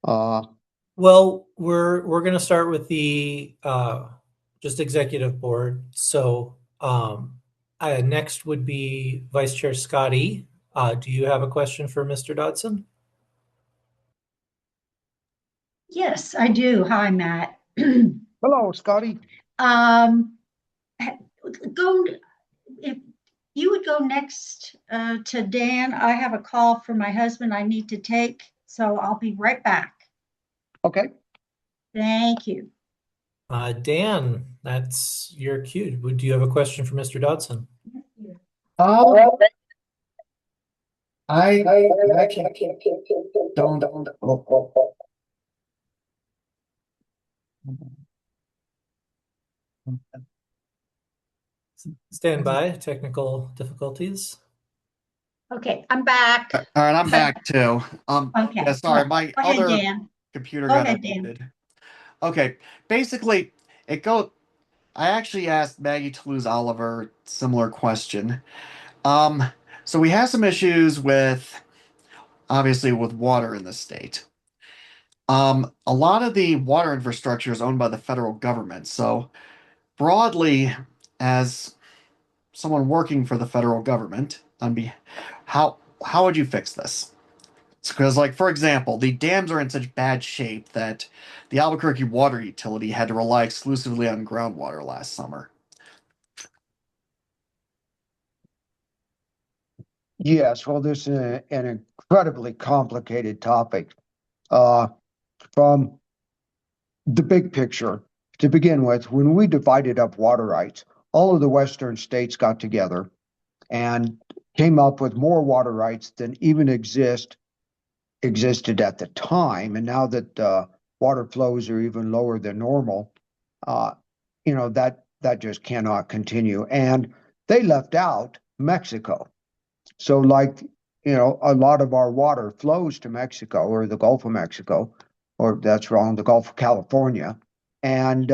Well, we're going to start with the just executive board. So next would be Vice Chair Scotty. Do you have a question for Mr. Dodson? Yes, I do. Hi, Matt. Hello, Scotty. Go if you would go next to Dan. I have a call from my husband I need to take, so I'll be right back. Okay. Thank you. Dan, that's your cue. Do you have a question for Mr. Dodson? I don't. Stand by. Technical difficulties. Okay, I'm back. All right, I'm back too. Okay. Yeah, sorry, my Go ahead, other Dan. computer Go got ahead, Dan. updated. Okay, basically, I actually asked Maggie Toulouse Oliver similar question. So we have some issues with, obviously, with water in the state. A lot of the water infrastructure is owned by the federal government. So broadly, as someone working for the federal government, how would you fix this? Because, like, for example, the dams are in such bad shape that the Albuquerque water utility had to rely exclusively on groundwater last summer. Yes, well, this is an incredibly complicated topic. From the big picture, to begin with, when we divided up water rights, all of the western states got together and came up with more water rights than even existed at the time. And now that water flows are even lower than normal, that just cannot continue. And they left out Mexico. So, like, a lot of our water flows to Mexico or the Gulf of Mexico, or that's wrong, the Gulf of California. And,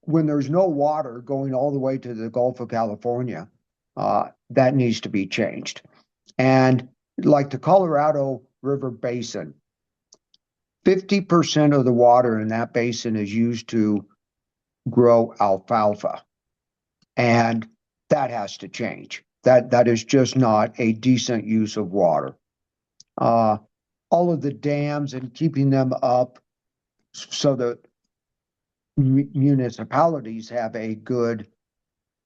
when there's no water going all the way to the Gulf of California, that needs to be changed. And like the Colorado River Basin, 50% of the water in that basin is used to grow alfalfa. And that has to change. That is just not a decent use of water. All of the dams and keeping them up so that municipalities have a good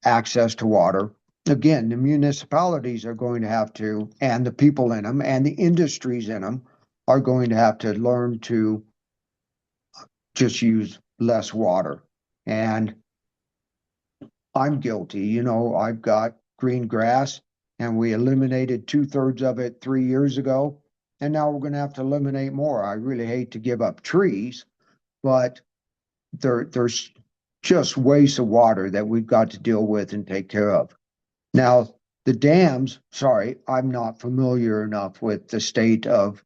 access to water. Again, the municipalities are going to have to, and the people in them and the industries in them are going to have to learn to just use less water. And I'm guilty. I've got green grass and we eliminated 2/3 of it 3 years ago. And now we're going to have to eliminate more. I really hate to give up trees, but there's just waste of water that we've got to deal with and take care of. Now, the dams, sorry, I'm not familiar enough with the state of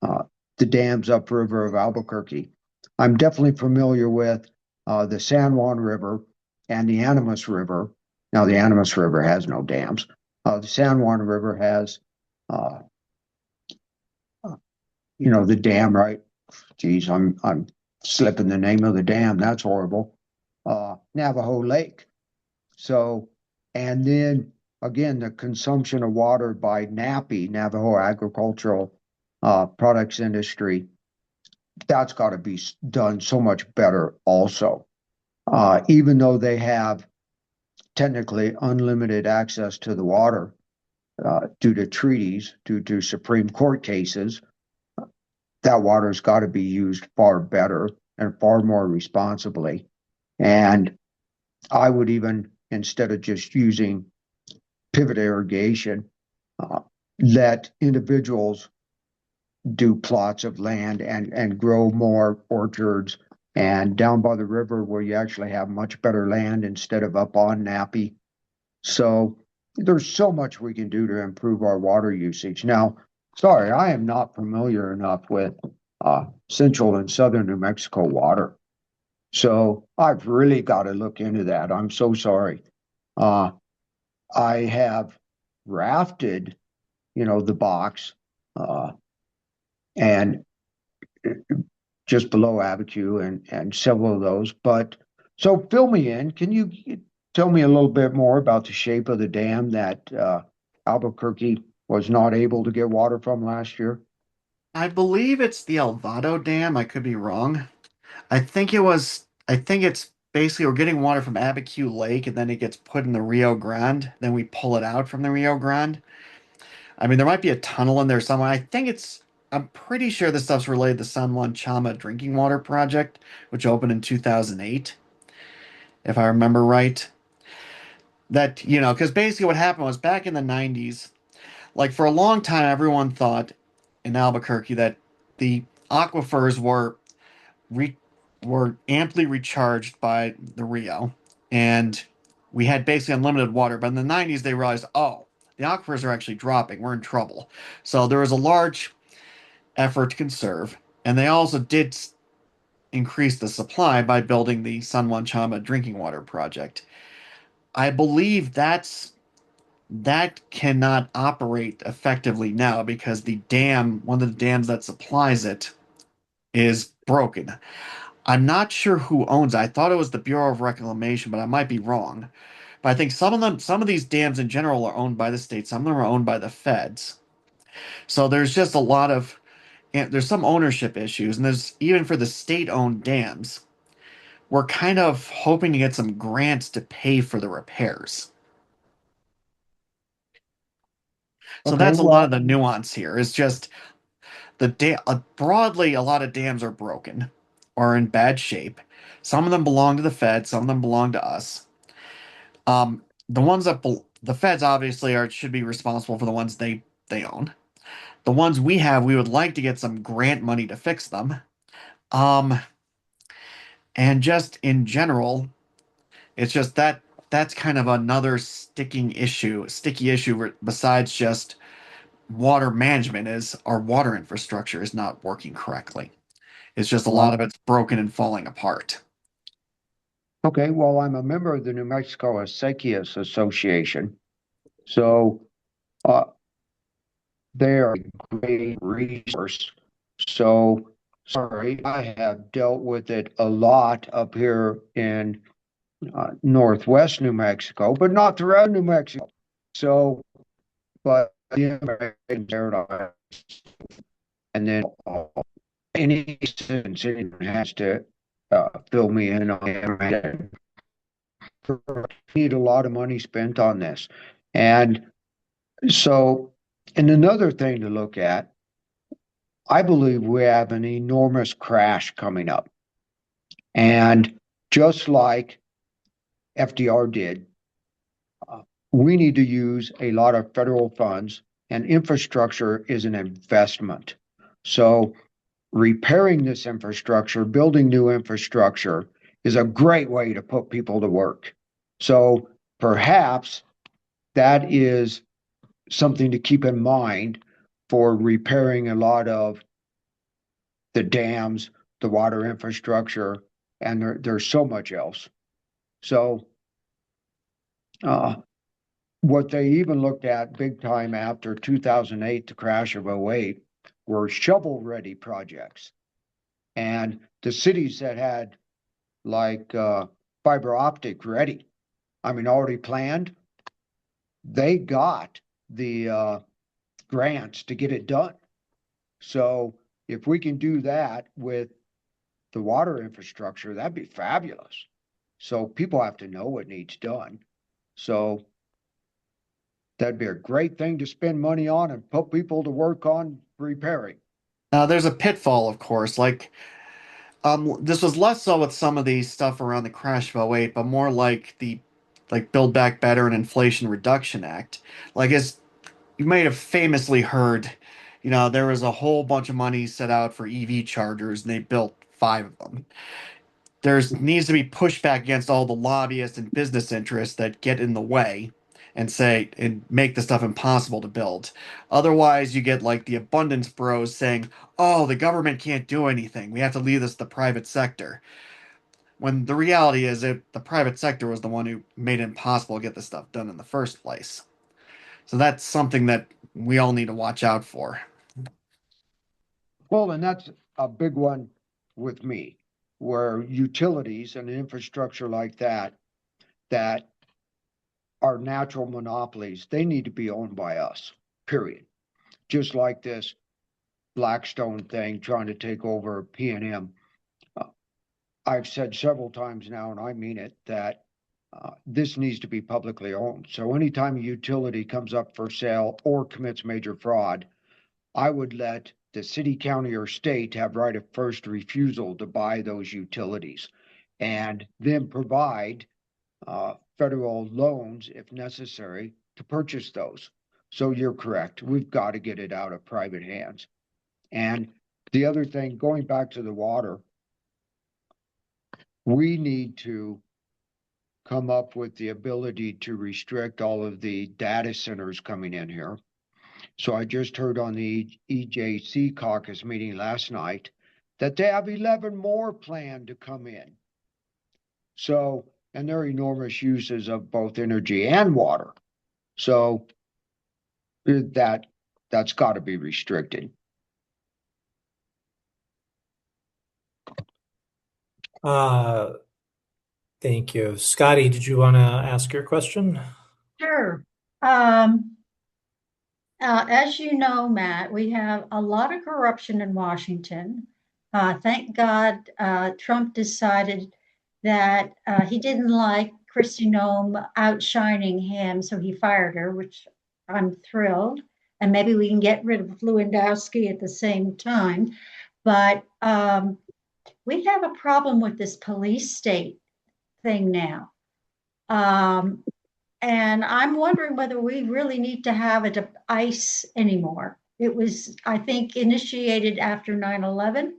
the dams upriver of Albuquerque. I'm definitely familiar with the San Juan River and the Animas River. Now, the Animas River has no dams. The San Juan River has, uh, the dam, right? Geez, I'm slipping the name of the dam. That's horrible. Navajo Lake. So, and then again, the consumption of water by NAPI, Navajo Agricultural Products Industry, that's got to be done so much better also. Even though they have technically unlimited access to the water due to treaties, due to Supreme Court cases, that water's got to be used far better and far more responsibly. And I would even, instead of just using pivot irrigation, let individuals do plots of land and grow more orchards. And down by the river where you actually have much better land instead of up on NAPI. So there's so much we can do to improve our water usage. Now, sorry, I am not familiar enough with central and southern New Mexico water. So I've really got to look into that. I'm so sorry. I have rafted, the box, and just below Abiquiu and several of those. But so fill me in. Can you tell me a little bit more about the shape of the dam that Albuquerque was not able to get water from last year? I believe it's the Alvado Dam. I could be wrong. I think it's basically we're getting water from Abiquiu Lake and then it gets put in the Rio Grande. Then we pull it out from the Rio Grande. I mean, there might be a tunnel in there somewhere. I'm pretty sure this stuff's related to San Juan Chama drinking water project, which opened in 2008, if I remember right. Because basically what happened was back in the 90s, like for a long time, everyone thought in Albuquerque that the aquifers re- were amply recharged by the Rio, and we had basically unlimited water. But in the 90s, they realized, oh, the aquifers are actually dropping. We're in trouble. So there was a large effort to conserve, and they also did increase the supply by building the San Juan Chama drinking water project. I believe that cannot operate effectively now because one of the dams that supplies it, is broken. I'm not sure who owns it. I thought it was the Bureau of Reclamation, but I might be wrong. But I think some of these dams in general are owned by the state. Some of them are owned by the feds. So there's just a lot of, and there's some ownership issues, and there's even for the state-owned dams, we're kind of hoping to get some grants to pay for the repairs. So Okay, that's a lot well, of the nuance here. It's just broadly, a lot of dams are broken or in bad shape. Some of them belong to the Fed, some of them belong to us. The ones that the feds obviously should be responsible for the ones they own. The ones we have, we would like to get some grant money to fix them. Um, and just in general, it's just that's kind of another sticky issue besides just water management is our water infrastructure is not working correctly. It's just a lot of it's broken and falling apart. okay, well, I'm a member of the New Mexico Acequias Association. So uh, they're a great resource. So sorry, I have dealt with it a lot up here in northwest New Mexico, but not throughout New Mexico. So, but the American Paradise, and then any citizen has to fill me in on it. Need a lot of money spent on this. And so, and another thing to look at, I believe we have an enormous crash coming up. And just like FDR did, we need to use a lot of federal funds, and infrastructure is an investment. So repairing this infrastructure, building new infrastructure is a great way to put people to work. So perhaps that is something to keep in mind for repairing a lot of the dams, the water infrastructure, and there's so much else. So what they even looked at big time after 2008, the crash of '08, were shovel-ready projects. And the cities that had like fiber optic ready, I mean, already planned, they got the grants to get it done. So if we can do that with the water infrastructure, that'd be fabulous. So people have to know what needs done. So that'd be a great thing to spend money on and put people to work on repairing. There's a pitfall, of course. Like, this was less so with some of the stuff around the crash of '08, but more like the Build Back Better and Inflation Reduction Act. Like, as you may have famously heard, there was a whole bunch of money set out for EV chargers, and they built five of them. There needs to be pushback against all the lobbyists and business interests that get in the way and say and make the stuff impossible to build. Otherwise, you get like the abundance bros saying, "Oh, the government can't do anything. We have to leave this to the private sector." When the reality is that the private sector was the one who made it impossible to get this stuff done in the first place. So that's something that we all need to watch out for. Well, and that's a big one with me, where utilities and infrastructure like that are natural monopolies, they need to be owned by us, period. Just like this Blackstone thing trying to take over P&M. I've said several times now, and I mean it, that this needs to be publicly owned. So anytime a utility comes up for sale or commits major fraud, I would let the city, county, or state have right of first refusal to buy those utilities and then provide federal loans if necessary to purchase those. So you're correct. We've got to get it out of private hands. And the other thing, going back to the water, we need to come up with the ability to restrict all of the data centers coming in here. So I just heard on the EJC caucus meeting last night that they have 11 more planned to come in. So, and they're enormous uses of both energy and water. So that's got to be restricted. Thank you. Scotty, did you want to ask your question? Sure. As you know, Matt, we have a lot of corruption in Washington. Thank God Trump decided that he didn't like Kristi Noem outshining him, so he fired her, which I'm thrilled. And maybe we can get rid of Lewandowski at the same time. But we have a problem with this police state thing now. And I'm wondering whether we really need to have it ICE anymore. It was, I think, initiated after 9/11.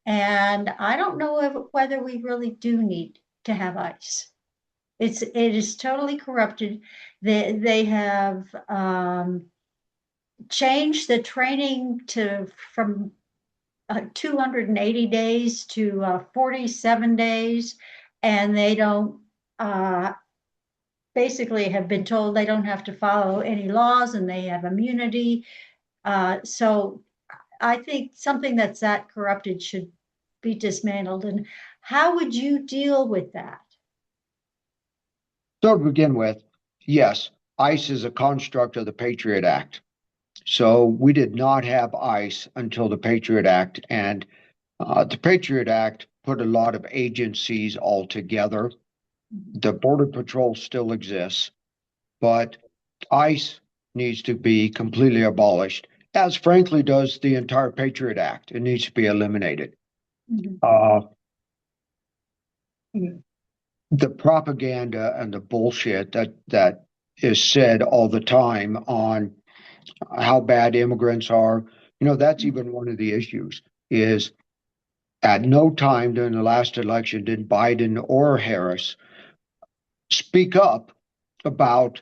And I don't know whether we really do need to have ICE. It is totally corrupted. They have changed the training from 280 days to 47 days, and they don't basically have been told they don't have to follow any laws and they have immunity. So I think something that's that corrupted should be dismantled. And how would you deal with that? So to begin with, yes, ICE is a construct of the Patriot Act. So we did not have ICE until the Patriot Act. And the Patriot Act put a lot of agencies all together. The Border Patrol still exists, but ICE needs to be completely abolished, as frankly does the entire Patriot Act. It needs to be eliminated. The propaganda and the bullshit that is said all the time on how bad immigrants are, that's even one of the issues. Is at no time during the last election did Biden or Harris speak up about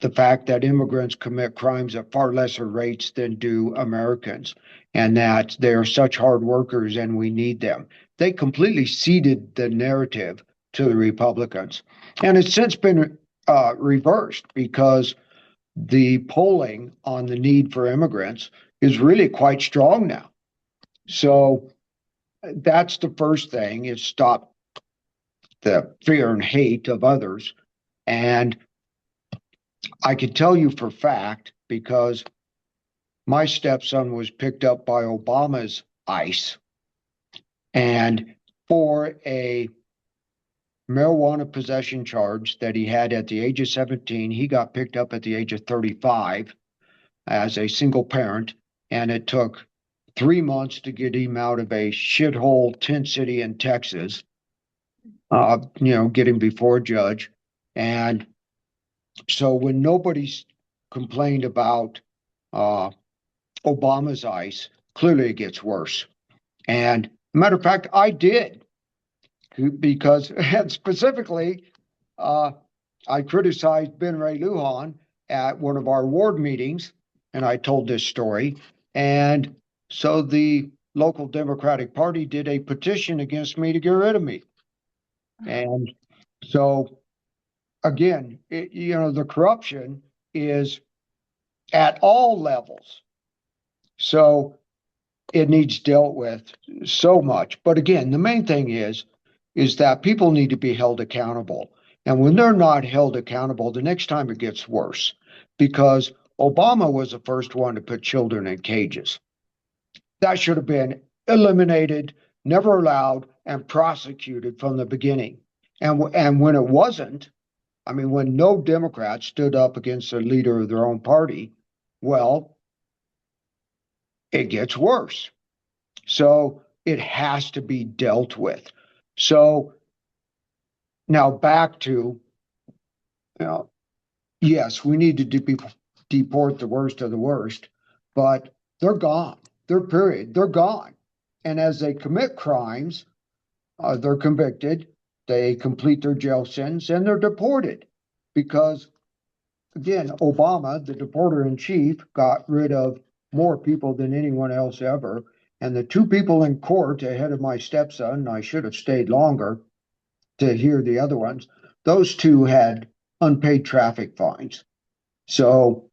the fact that immigrants commit crimes at far lesser rates than do Americans, and that they are such hard workers and we need them. They completely ceded the narrative to the Republicans. And it's since been reversed, because the polling on the need for immigrants is really quite strong now. So that's the first thing, is stop the fear and hate of others. And I can tell you for fact, because my stepson was picked up by Obama's ICE, and for a marijuana possession charge that he had at the age of 17, he got picked up at the age of 35 as a single parent, and it took 3 months to get him out of a shithole tent city in Texas, get him before a judge. And so when nobody's complained about Obama's ICE, clearly it gets worse. And matter of fact, I did, because, and specifically, I criticized Ben Ray Lujan at one of our ward meetings, and I told this story. And so the local Democratic Party did a petition against me to get rid of me. And so, again, the corruption is at all levels. So it needs dealt with so much. But again, the main thing is that people need to be held accountable. And when they're not held accountable, the next time it gets worse, because Obama was the first one to put children in cages. That should have been eliminated, never allowed, and prosecuted from the beginning. And when it wasn't, when no Democrat stood up against the leader of their own party, well, it gets worse. So it has to be dealt with. So now back to, yes, we need to deport the worst of the worst, but they're gone. They're gone. And as they commit crimes, they're convicted, they complete their jail sentence, and they're deported. Because, again, Obama, the deporter in chief, got rid of more people than anyone else ever. And the two people in court ahead of my stepson, I should have stayed longer to hear the other ones, those two had unpaid traffic fines. So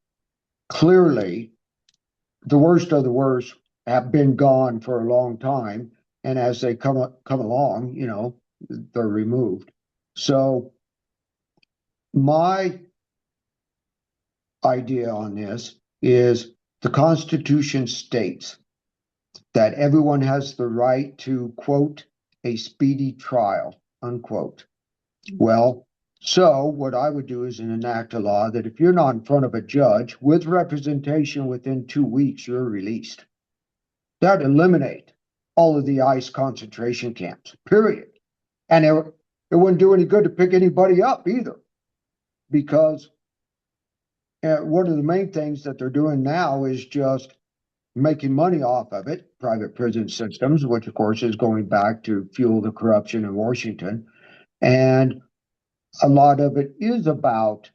clearly, the worst of the worst have been gone for a long time. And as they come along, they're removed. So my idea on this is the Constitution states that everyone has the right to, quote, a speedy trial, unquote. Well, so what I would do is enact a law that if you're not in front of a judge with representation within 2 weeks, you're released. That'd eliminate all of the ICE concentration camps, period. And it wouldn't do any good to pick anybody up either, because one of the main things that they're doing now is just making money off of it, private prison systems, which of course is going back to fuel the corruption in Washington. And a lot of it is about,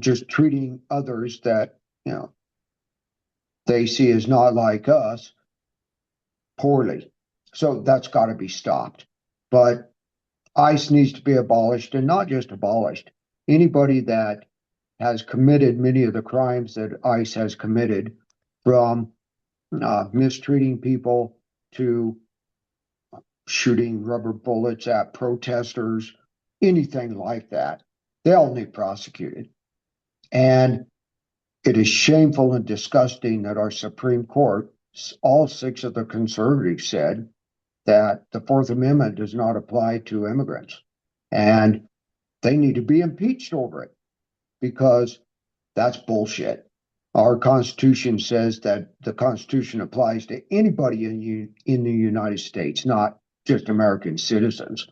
just treating others that, they see as not like us poorly. So that's got to be stopped. But ICE needs to be abolished, and not just abolished. Anybody that has committed many of the crimes that ICE has committed, from mistreating people to shooting rubber bullets at protesters, anything like that, they all need prosecuted. And it is shameful and disgusting that our Supreme Court all 6 of the conservatives said that the Fourth Amendment does not apply to immigrants. And they need to be impeached over it because that's bullshit. Our Constitution says that the Constitution applies to anybody in the United States, not just American citizens.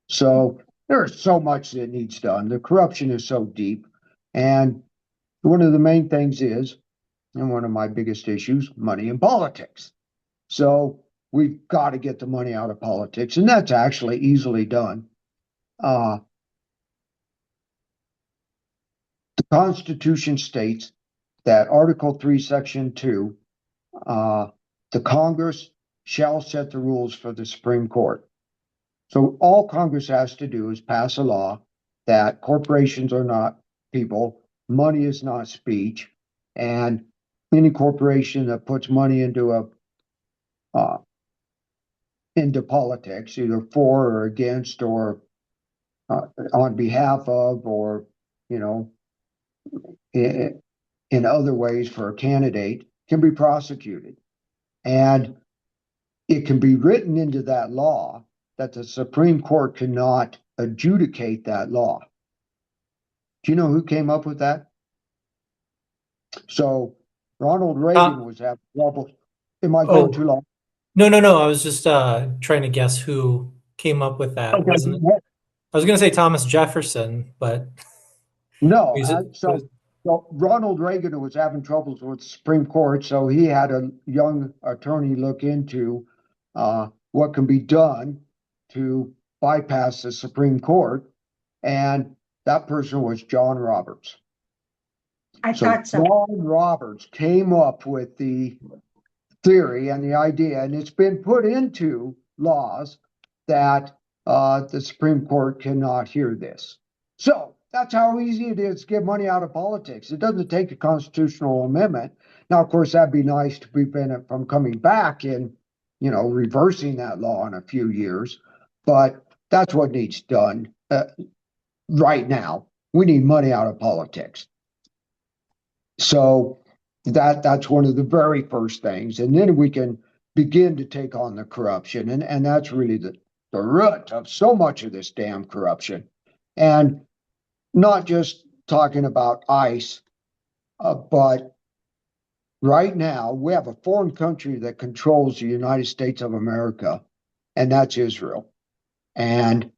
So there's so much that needs done. The corruption is so deep. And one of the main things is, and one of my biggest issues, money in politics. So we've got to get the money out of politics, and that's actually easily done. The Constitution states that Article 3, Section 2, the Congress shall set the rules for the Supreme Court. So all Congress has to do is pass a law that corporations are not people, money is not speech, and any corporation that puts money into politics, either for or against or on behalf of, or you know, in other ways for a candidate, can be prosecuted. And it can be written into that law that the Supreme Court cannot adjudicate that law. Do you know who came up with that? So Ronald Reagan was having trouble. Am I going too long? No. I was just trying to guess who came up with that. Okay. Wasn't it? I was going to say Thomas Jefferson, but no. So Ronald Reagan was having troubles with the Supreme Court, so he had a young attorney look into what can be done to bypass the Supreme Court, and that person was John Roberts. I thought so. John Roberts came up with the theory and the idea, and it's been put into laws that the Supreme Court cannot hear this. So that's how easy it is to get money out of politics. It doesn't take a constitutional amendment. Now, of course, that'd be nice to prevent it from coming back and, reversing that law in a few years. But that's what needs done right now. We need money out of politics. So that's one of the very first things. And then we can begin to take on the corruption. And that's really the root of so much of this damn corruption. And not just talking about ICE, but right now we have a foreign country that controls the United States of America, and that's Israel. And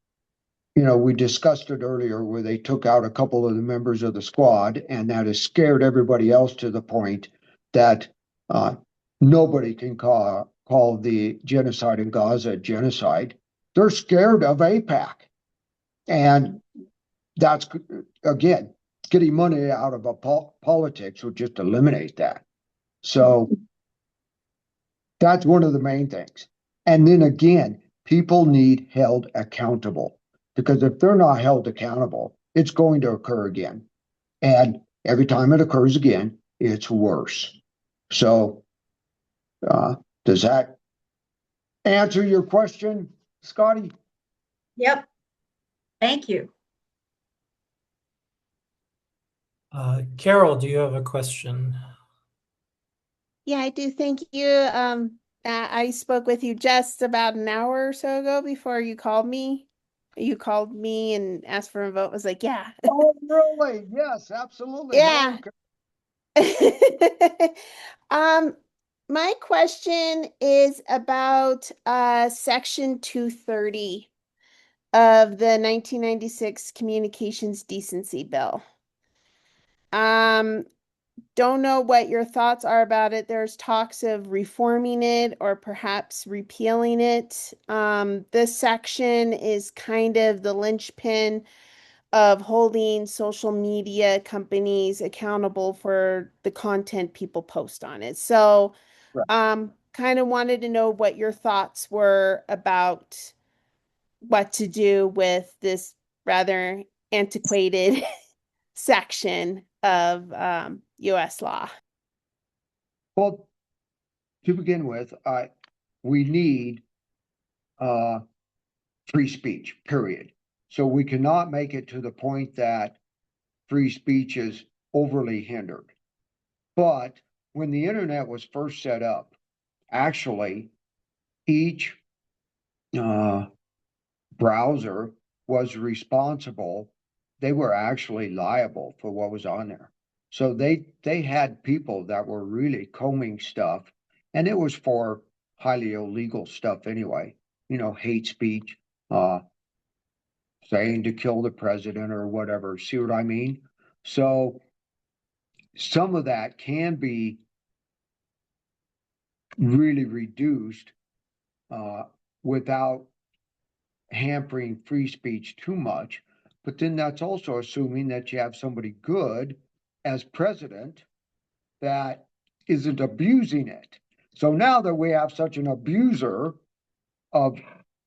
we discussed it earlier where they took out a couple of the members of the squad, and that has scared everybody else to the point that nobody can call the genocide in Gaza genocide. They're scared of AIPAC. And that's, again, getting money out of politics would just eliminate that. So that's one of the main things. And then again, people need held accountable. Because if they're not held accountable, it's going to occur again. And every time it occurs again, it's worse. So does that answer your question, Scotty? Yep. Thank you. Carol, do you have a question? Yeah, I do. Thank you. I spoke with you just about an hour or so ago before you called me. You called me and asked for a vote. I was like, yeah. Oh, really? Yes, absolutely. Yeah. My question is about Section 230 of the 1996 Communications Decency Bill. Don't know what your thoughts are about it. There's talks of reforming it or perhaps repealing it. This section is kind of the linchpin of holding social media companies accountable for the content people post on it. So, kind of wanted to know what your thoughts were about what to do with this rather antiquated section of U.S. law. Well, to begin with, we need free speech, period. So we cannot make it to the point that free speech is overly hindered. But when the internet was first set up, actually each browser was responsible. They were actually liable for what was on there. So they had people that were really combing stuff, and it was for highly illegal stuff anyway. Hate speech, saying to kill the president or whatever. See what I mean? So some of that can be really reduced without hampering free speech too much. But then that's also assuming that you have somebody good as president that isn't abusing it. So now that we have such an abuser of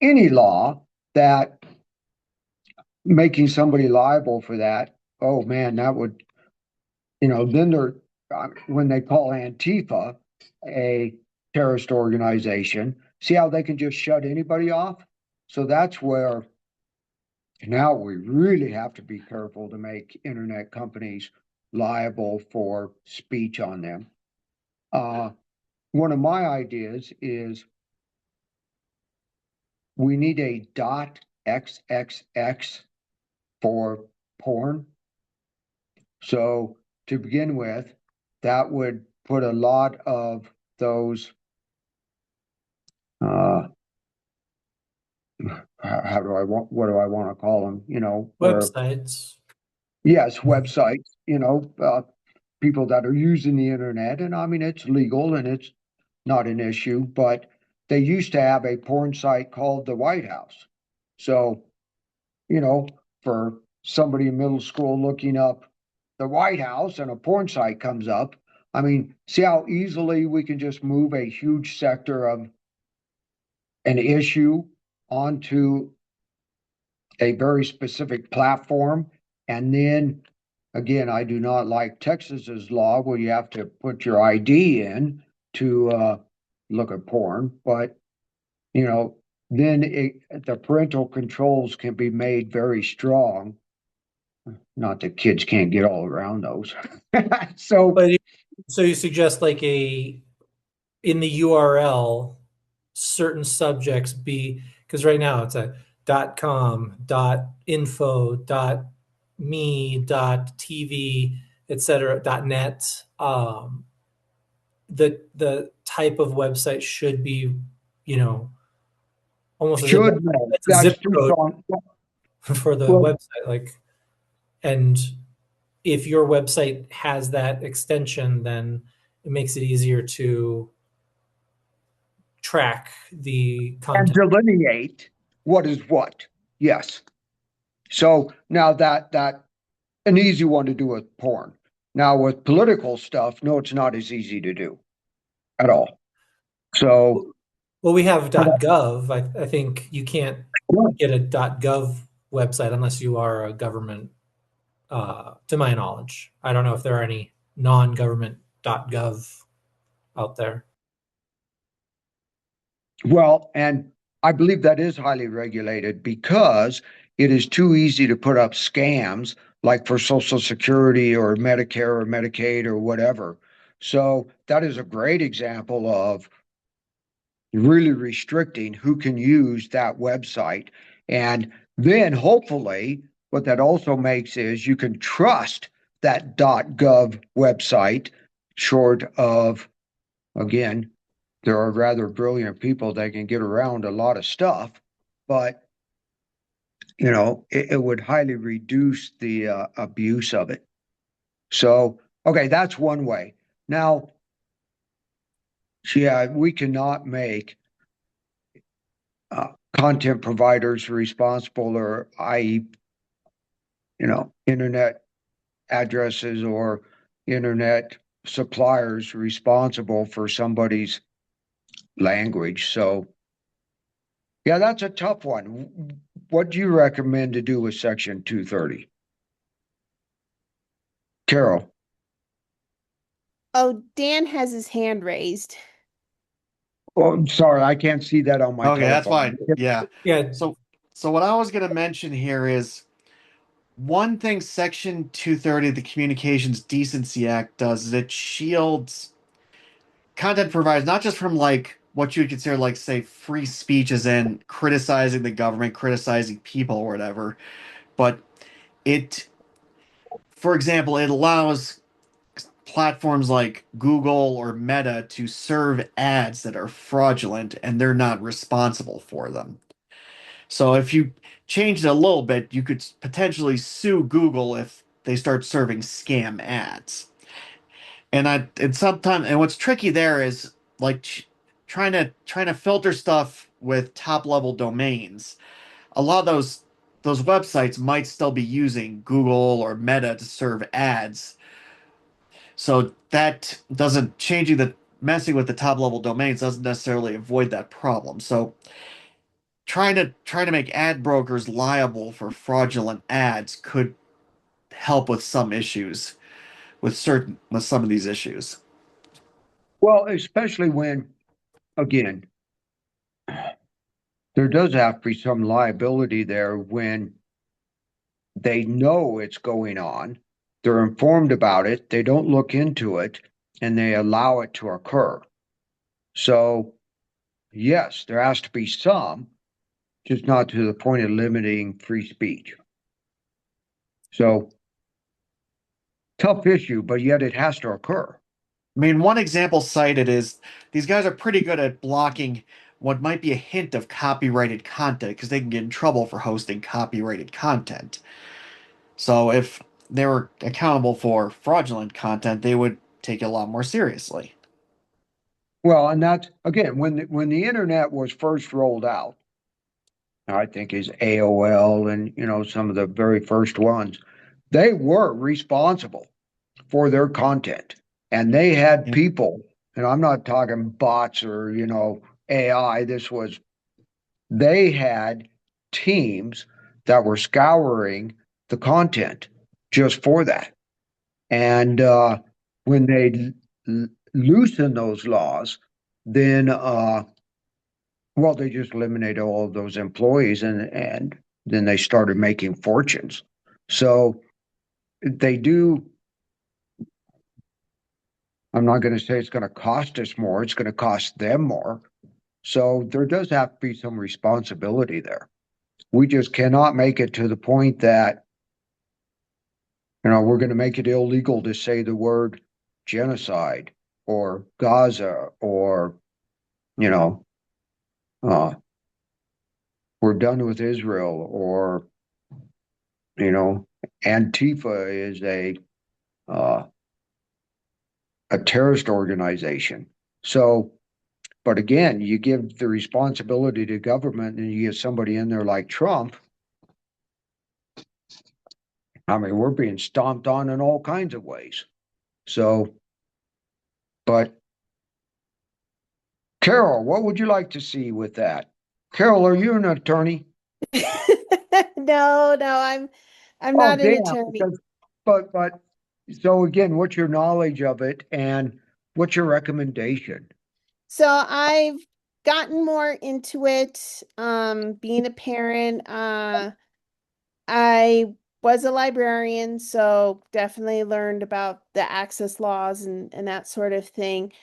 any law, that making somebody liable for that, oh man, that would, then they're, when they call Antifa a terrorist organization, see how they can just shut anybody off? So that's where now we really have to be careful to make internet companies liable for speech on them. One of my ideas is we need a .xxx for porn. So to begin with, that would put a lot of those what do I want to call them? Websites. Yes, websites, people that are using the internet. And I mean, it's legal and it's not an issue, but they used to have a porn site called the White House. So, for somebody in middle school looking up the White House and a porn site comes up, I mean, see how easily we can just move a huge sector of an issue onto a very specific platform. And then again, I do not like Texas's law where you have to put your ID in to look at porn, but then the parental controls can be made very strong. Not that kids can't get all around those. So you suggest like in the URL, certain subjects be, because right now it's a .com, .info, .me, .tv, etc., .net. The type of website should be, almost as a zip code for the website. Like, and if your website has that extension, then it makes it easier to track the content and delineate what is what. Yes. So now that an easy one to do with porn. Now with political stuff, no, it's not as easy to do at all. So well, we have .gov. I think you can't get a .gov website unless you are a government. To my knowledge, I don't know if there are any non-government .gov out there. Well, and I believe that is highly regulated because it is too easy to put up scams like for Social Security or Medicare or Medicaid or whatever. So that is a great example of really restricting who can use that website. And then hopefully what that also makes is you can trust that .gov website, short of, again, there are rather brilliant people that can get around a lot of stuff, but it would highly reduce the abuse of it. So, okay, that's one way. Now, yeah, we cannot make content providers responsible, or i.e., internet addresses or internet suppliers responsible for somebody's language. So, yeah, that's a tough one. What do you recommend to do with Section 230? Carol. Oh, Dan has his hand raised. Oh, I'm sorry, I can't see that on my Okay, that's telephone. fine. Yeah. Yeah. So what I was going to mention here is one thing Section 230 of the Communications Decency Act does is it shields content providers, not just from like what you would consider like say free speech as in criticizing the government, criticizing people or whatever, but it, for example, it allows platforms like Google or Meta to serve ads that are fraudulent and they're not responsible for them. So if you change it a little bit, you could potentially sue Google if they start serving scam ads. And sometimes and what's tricky there is like trying to filter stuff with top level domains. A lot of those websites might still be using Google or Meta to serve ads. So that doesn't changing the messing with the top level domains doesn't necessarily avoid that problem. So trying to make ad brokers liable for fraudulent ads could help with some issues with some of these issues. Well, especially when, again, there does have to be some liability there when they know it's going on, they're informed about it, they don't look into it, and they allow it to occur. So, yes, there has to be some, just not to the point of limiting free speech. So, tough issue, but yet it has to occur. I mean, one example cited is these guys are pretty good at blocking what might be a hint of copyrighted content because they can get in trouble for hosting copyrighted content. So if they were accountable for fraudulent content, they would take it a lot more seriously. Well, and that's again when the internet was first rolled out, I think is AOL and some of the very first ones, they were responsible for their content. And they had Yeah. people, and I'm not talking bots or, AI. They had teams that were scouring the content just for that. And when they loosened those laws, then, well, they just eliminated all of those employees and then they started making fortunes. So they do. I'm not going to say it's going to cost us more. It's going to cost them more. So there does have to be some responsibility there. We just cannot make it to the point that, we're going to make it illegal to say the word genocide or Gaza or, you know, uh, we're done with Israel or, you know, Antifa is uh, a terrorist organization. So, but again, you give the responsibility to government and you get somebody in there like Trump. I mean, we're being stomped on in all kinds of ways. So, but Carol, what would you like to see with that? Carol, are you an attorney? No, I'm Oh, not an damn. attorney. But so again, what's your knowledge of it and what's your recommendation? So I've gotten more into it, being a parent. I was a librarian, so definitely learned about the access laws and that sort of thing.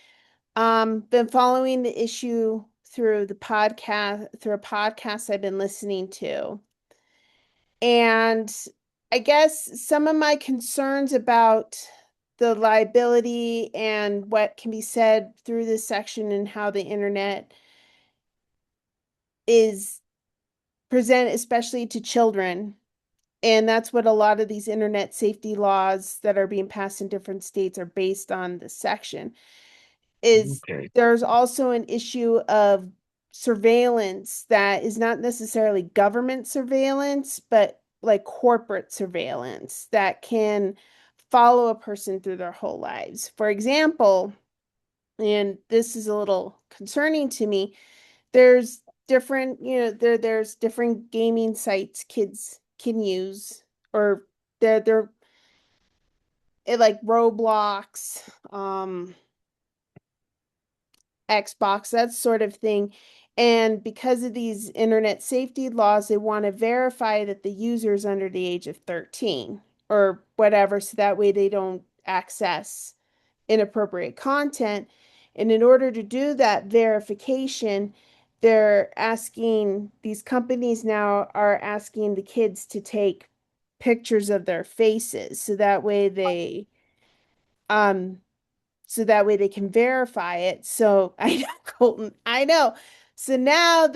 Been following the issue through a podcast I've been listening to. And I guess some of my concerns about the liability and what can be said through this section and how the internet is presented, especially to children. And that's what a lot of these internet safety laws that are being passed in different states are based on this section. Is Okay. there's also an issue of surveillance that is not necessarily government surveillance, but like corporate surveillance that can follow a person through their whole lives. For example, and this is a little concerning to me, there's different, there's different gaming sites kids can use, or they're like Roblox, Xbox, that sort of thing. And because of these internet safety laws, they want to verify that the user is under the age of 13 or whatever, so that way they don't access inappropriate content. And in order to do that verification, these companies now are asking the kids to take pictures of their faces um so that way they can verify it. So I know, Colton, I know. So now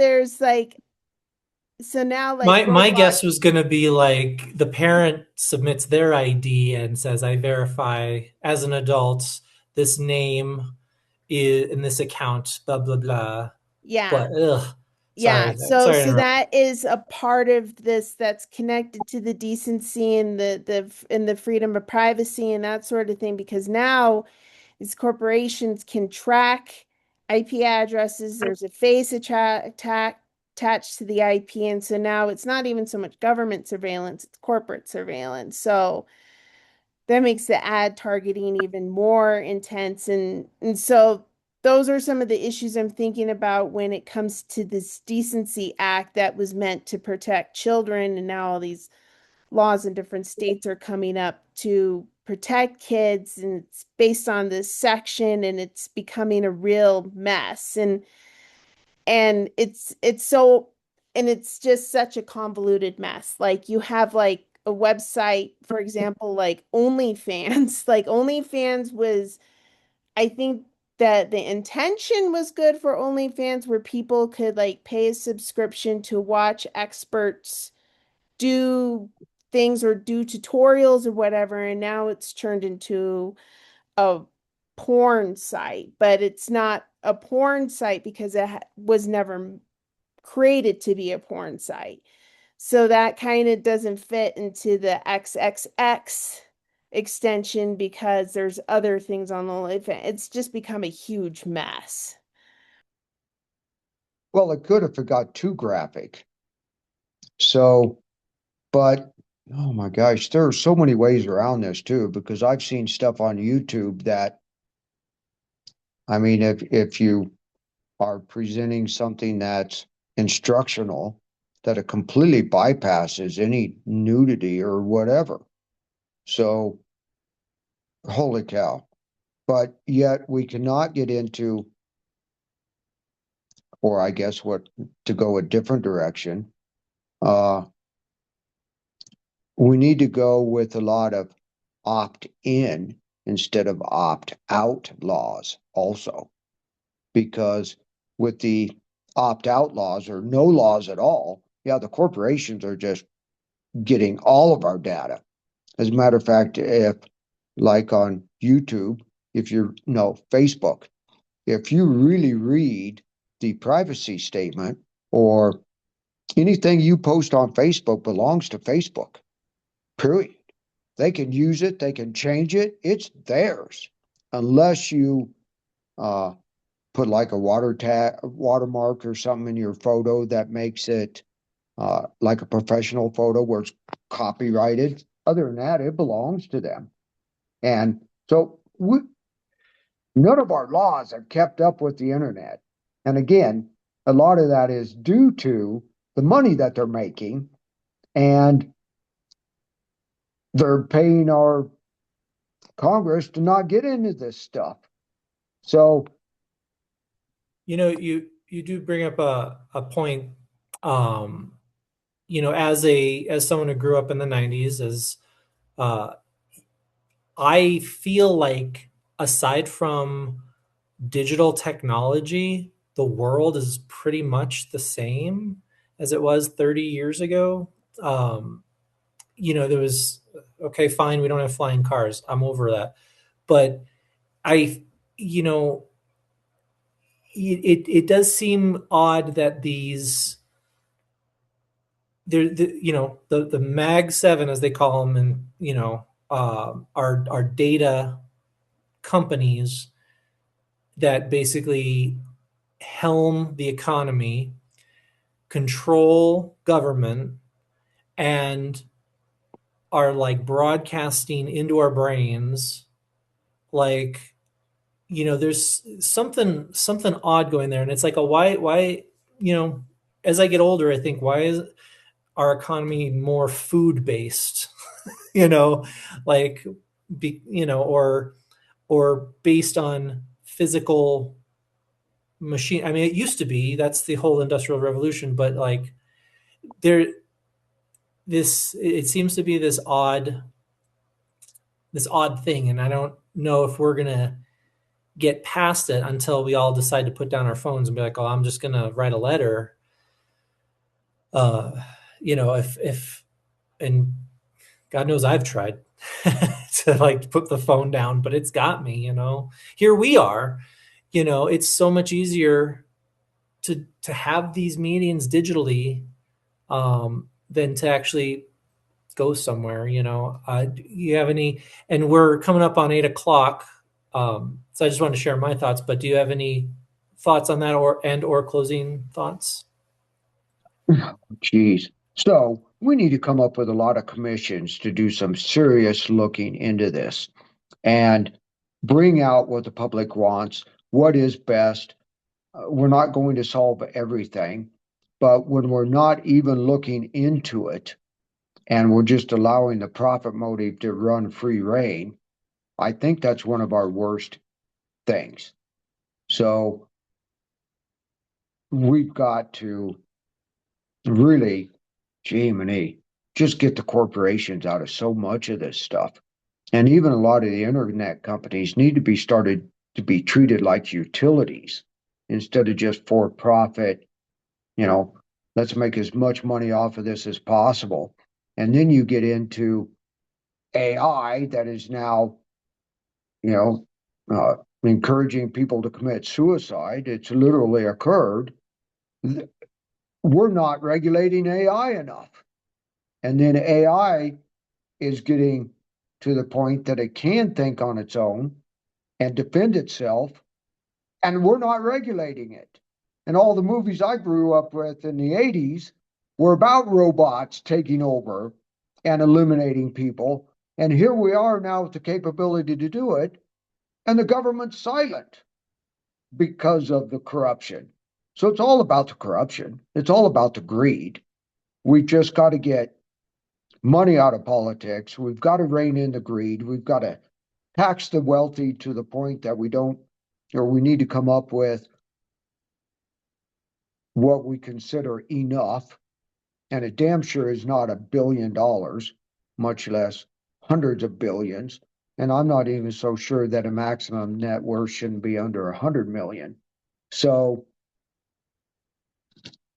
My Roblox, guess was going to be like the parent submits their ID and says, "I verify as an adult this name is in this account, blah blah blah." yeah. But ugh, Yeah, sorry to so interrupt. that is a part of this that's connected to the decency and the freedom of privacy and that sort of thing, because now these corporations can track IP addresses. There's a face attached to the IP, and so now it's not even so much government surveillance, it's corporate surveillance. So that makes the ad targeting even more intense. And so those are some of the issues I'm thinking about when it comes to this Decency Act that was meant to protect children. And now all these laws in different states are coming up to protect kids. And it's based on this section and it's becoming a real mess. And it's just such a convoluted mess. Like you have like a website, for example, like OnlyFans. Like OnlyFans was, I think that the intention was good for OnlyFans, where people could like pay a subscription to watch experts do things or do tutorials or whatever. And now it's turned into a porn site, but it's not a porn site because was never created to be a porn site. So that kind of doesn't fit into the XXX extension because there's other things on the list. It's just become a huge mess. Well, it could if it got too graphic. So, but oh my gosh, there are so many ways around this too, because I've seen stuff on YouTube that, I mean, if you are presenting something that's instructional, that it completely bypasses any nudity or whatever. So, holy cow. But yet we cannot get into, or I guess what, to go a different direction. We need to go with a lot of opt-in instead of opt-out laws also, because with the opt-out laws or no laws at all, yeah, the corporations are just getting all of our data. As a matter of fact, if like on YouTube, if you're no Facebook, if you really read the privacy statement or anything you post on Facebook belongs to Facebook, period. They can use it, they can change it, it's theirs. Unless you uh, put like a watermark or something in your photo that makes it like a professional photo where it's copyrighted. Other than that, it belongs to them. And so none of our laws have kept up with the internet. And again, a lot of that is due to the money that they're making, and they're paying our Congress to not get into this stuff. So, You do bring up a point. Um, as someone who grew up in the '90s, as uh, I feel like aside from digital technology, the world is pretty much the same as it was 30 years ago. Um, there was, okay, fine, we don't have flying cars. I'm over that. But I, you know, it does seem odd that the Mag 7, as they call them, and are data companies that basically helm the economy, control government, and are like broadcasting into our brains. Like, there's something odd going there. And it's like, why, as I get older, I think, why is our economy more food based? you know, like, or based on physical machine. I mean, it used to be, that's the whole industrial revolution, but like there, it seems to be this odd thing. And I don't know if we're going to get past it until we all decide to put down our phones and be like, oh, I'm just going to write a letter. If, and God knows I've tried to like put the phone down, but it's got me, here we are, it's so much easier to have these meetings digitally, than to actually go somewhere, you have any, and we're coming up on 8 o'clock. So I just wanted to share my thoughts, but do you have any thoughts on that or closing thoughts? Geez. So we need to come up with a lot of commissions to do some serious looking into this and bring out what the public wants, what is best. We're not going to solve everything, but when we're not even looking into it and we're just allowing the profit motive to run free reign, I think that's one of our worst things. So we've got to really, Jiminy, just get the corporations out of so much of this stuff. And even a lot of the internet companies need to be started to be treated like utilities instead of just for profit. Let's make as much money off of this as possible. And then you get into AI that is now, encouraging people to commit suicide. It's literally occurred. We're not regulating AI enough. And then AI is getting to the point that it can think on its own and defend itself, and we're not regulating it. And all the movies I grew up with in the 80s were about robots taking over and eliminating people. And here we are now with the capability to do it, and the government's silent because of the corruption. So it's all about the corruption. It's all about the greed. We just got to get money out of politics. We've got to rein in the greed. We've got to tax the wealthy to the point that we need to come up with what we consider enough. And it damn sure is not $1 billion, much less hundreds of billions. And I'm not even so sure that a maximum net worth shouldn't be under 100 million. So,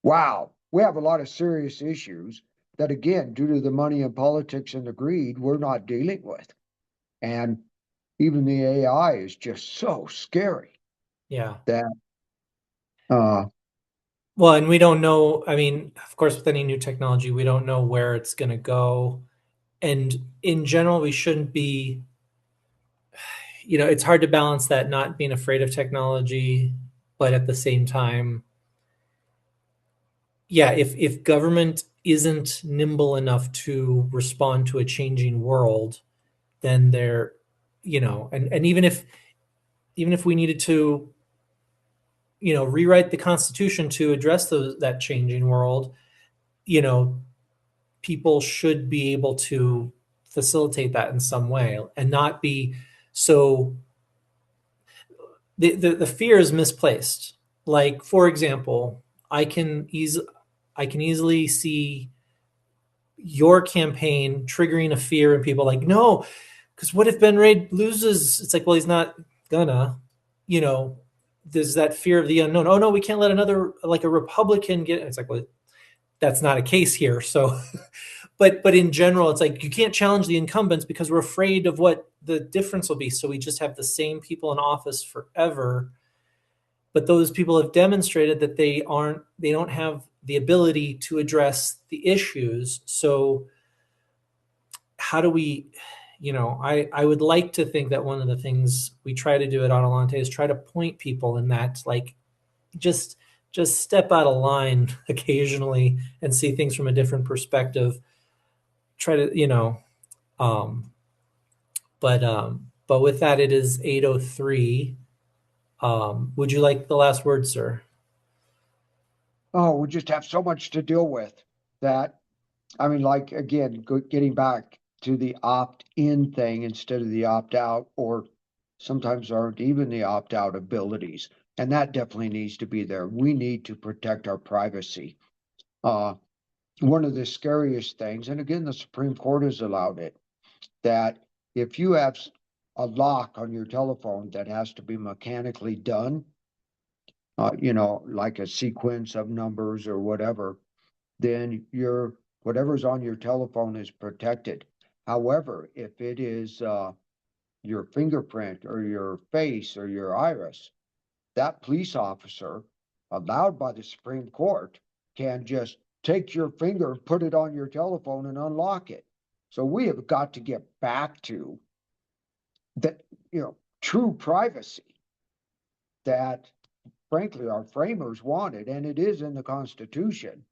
wow, we have a lot of serious issues that, again, due to the money and politics and the greed, we're not dealing with. And even the AI is just so scary. Yeah. That, well, and we don't know, I mean, of course, with any new technology, we don't know where it's going to go. And in general, we shouldn't be, it's hard to balance that not being afraid of technology, but at the same time, yeah, if government isn't nimble enough to respond to a changing world, then they're, and even if we needed to, rewrite the Constitution to address that changing world, people should be able to facilitate that in some way and not be so. The fear is misplaced. Like, for example, I can easily see your campaign triggering a fear in people like, no, because what if Ben Raid loses? It's like, well, he's not gonna, there's that fear of the unknown. Oh no, we can't let another, like a Republican get, it's like, well, that's not a case here. So, but in general, it's like, you can't challenge the incumbents because we're afraid of what the difference will be. So we just have the same people in office forever. But those people have demonstrated that they don't have the ability to address the issues. So how do we, I would like to think that one of the things we try to do at Adelante is try to point people in that, like, just step out of line occasionally and see things from a different perspective. Try to, but with that, it is 8:03. Would you like the last word, sir? Oh, we just have so much to deal with that. I mean, like, again, getting back to the opt-in thing instead of the opt-out, or sometimes aren't even the opt-out abilities. And that definitely needs to be there. We need to protect our privacy. One of the scariest things, and again, the Supreme Court has allowed it, that if you have a lock on your telephone that has to be mechanically done, like a sequence of numbers or whatever, then whatever's on your telephone is protected. However, if it is your fingerprint or your face or your iris, that police officer, allowed by the Supreme Court, can just take your finger, put it on your telephone, and unlock it. So we have got to get back to that, true privacy that, frankly, our framers wanted, and it is in the Constitution,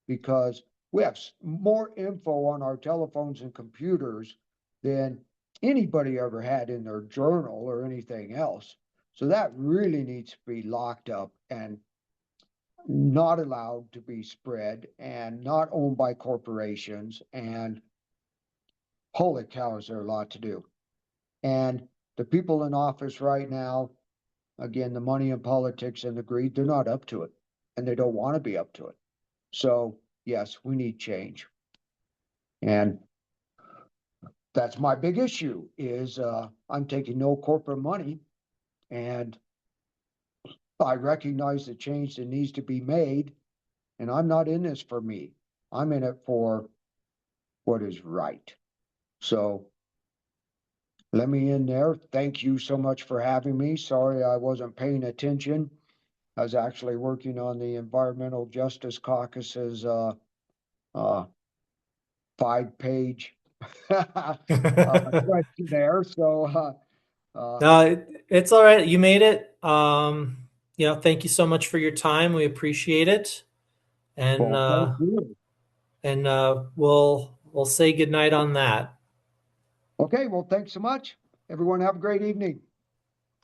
because we have more info on our telephones and computers than anybody ever had in their journal or anything else. So that really needs to be locked up and not allowed to be spread and not owned by corporations. And holy cow, is there a lot to do. And the people in office right now, again, the money and politics and the greed, they're not up to it, and they don't want to be up to it. So yes, we need change. And that's my big issue is I'm taking no corporate money, and I recognize the change that needs to be made, and I'm not in this for me. I'm in it for what is right. So let me in there. Thank you so much for having me. Sorry I wasn't paying attention. I was actually working on the Environmental Justice Caucus's 5-page questionnaire. So No, it's all right. You made it. Thank you so much for your time. We appreciate it. And well, thank you. We'll say goodnight on that. Okay, well, thanks so much. Everyone have a great evening.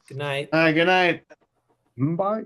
Good night. Good night. Bye.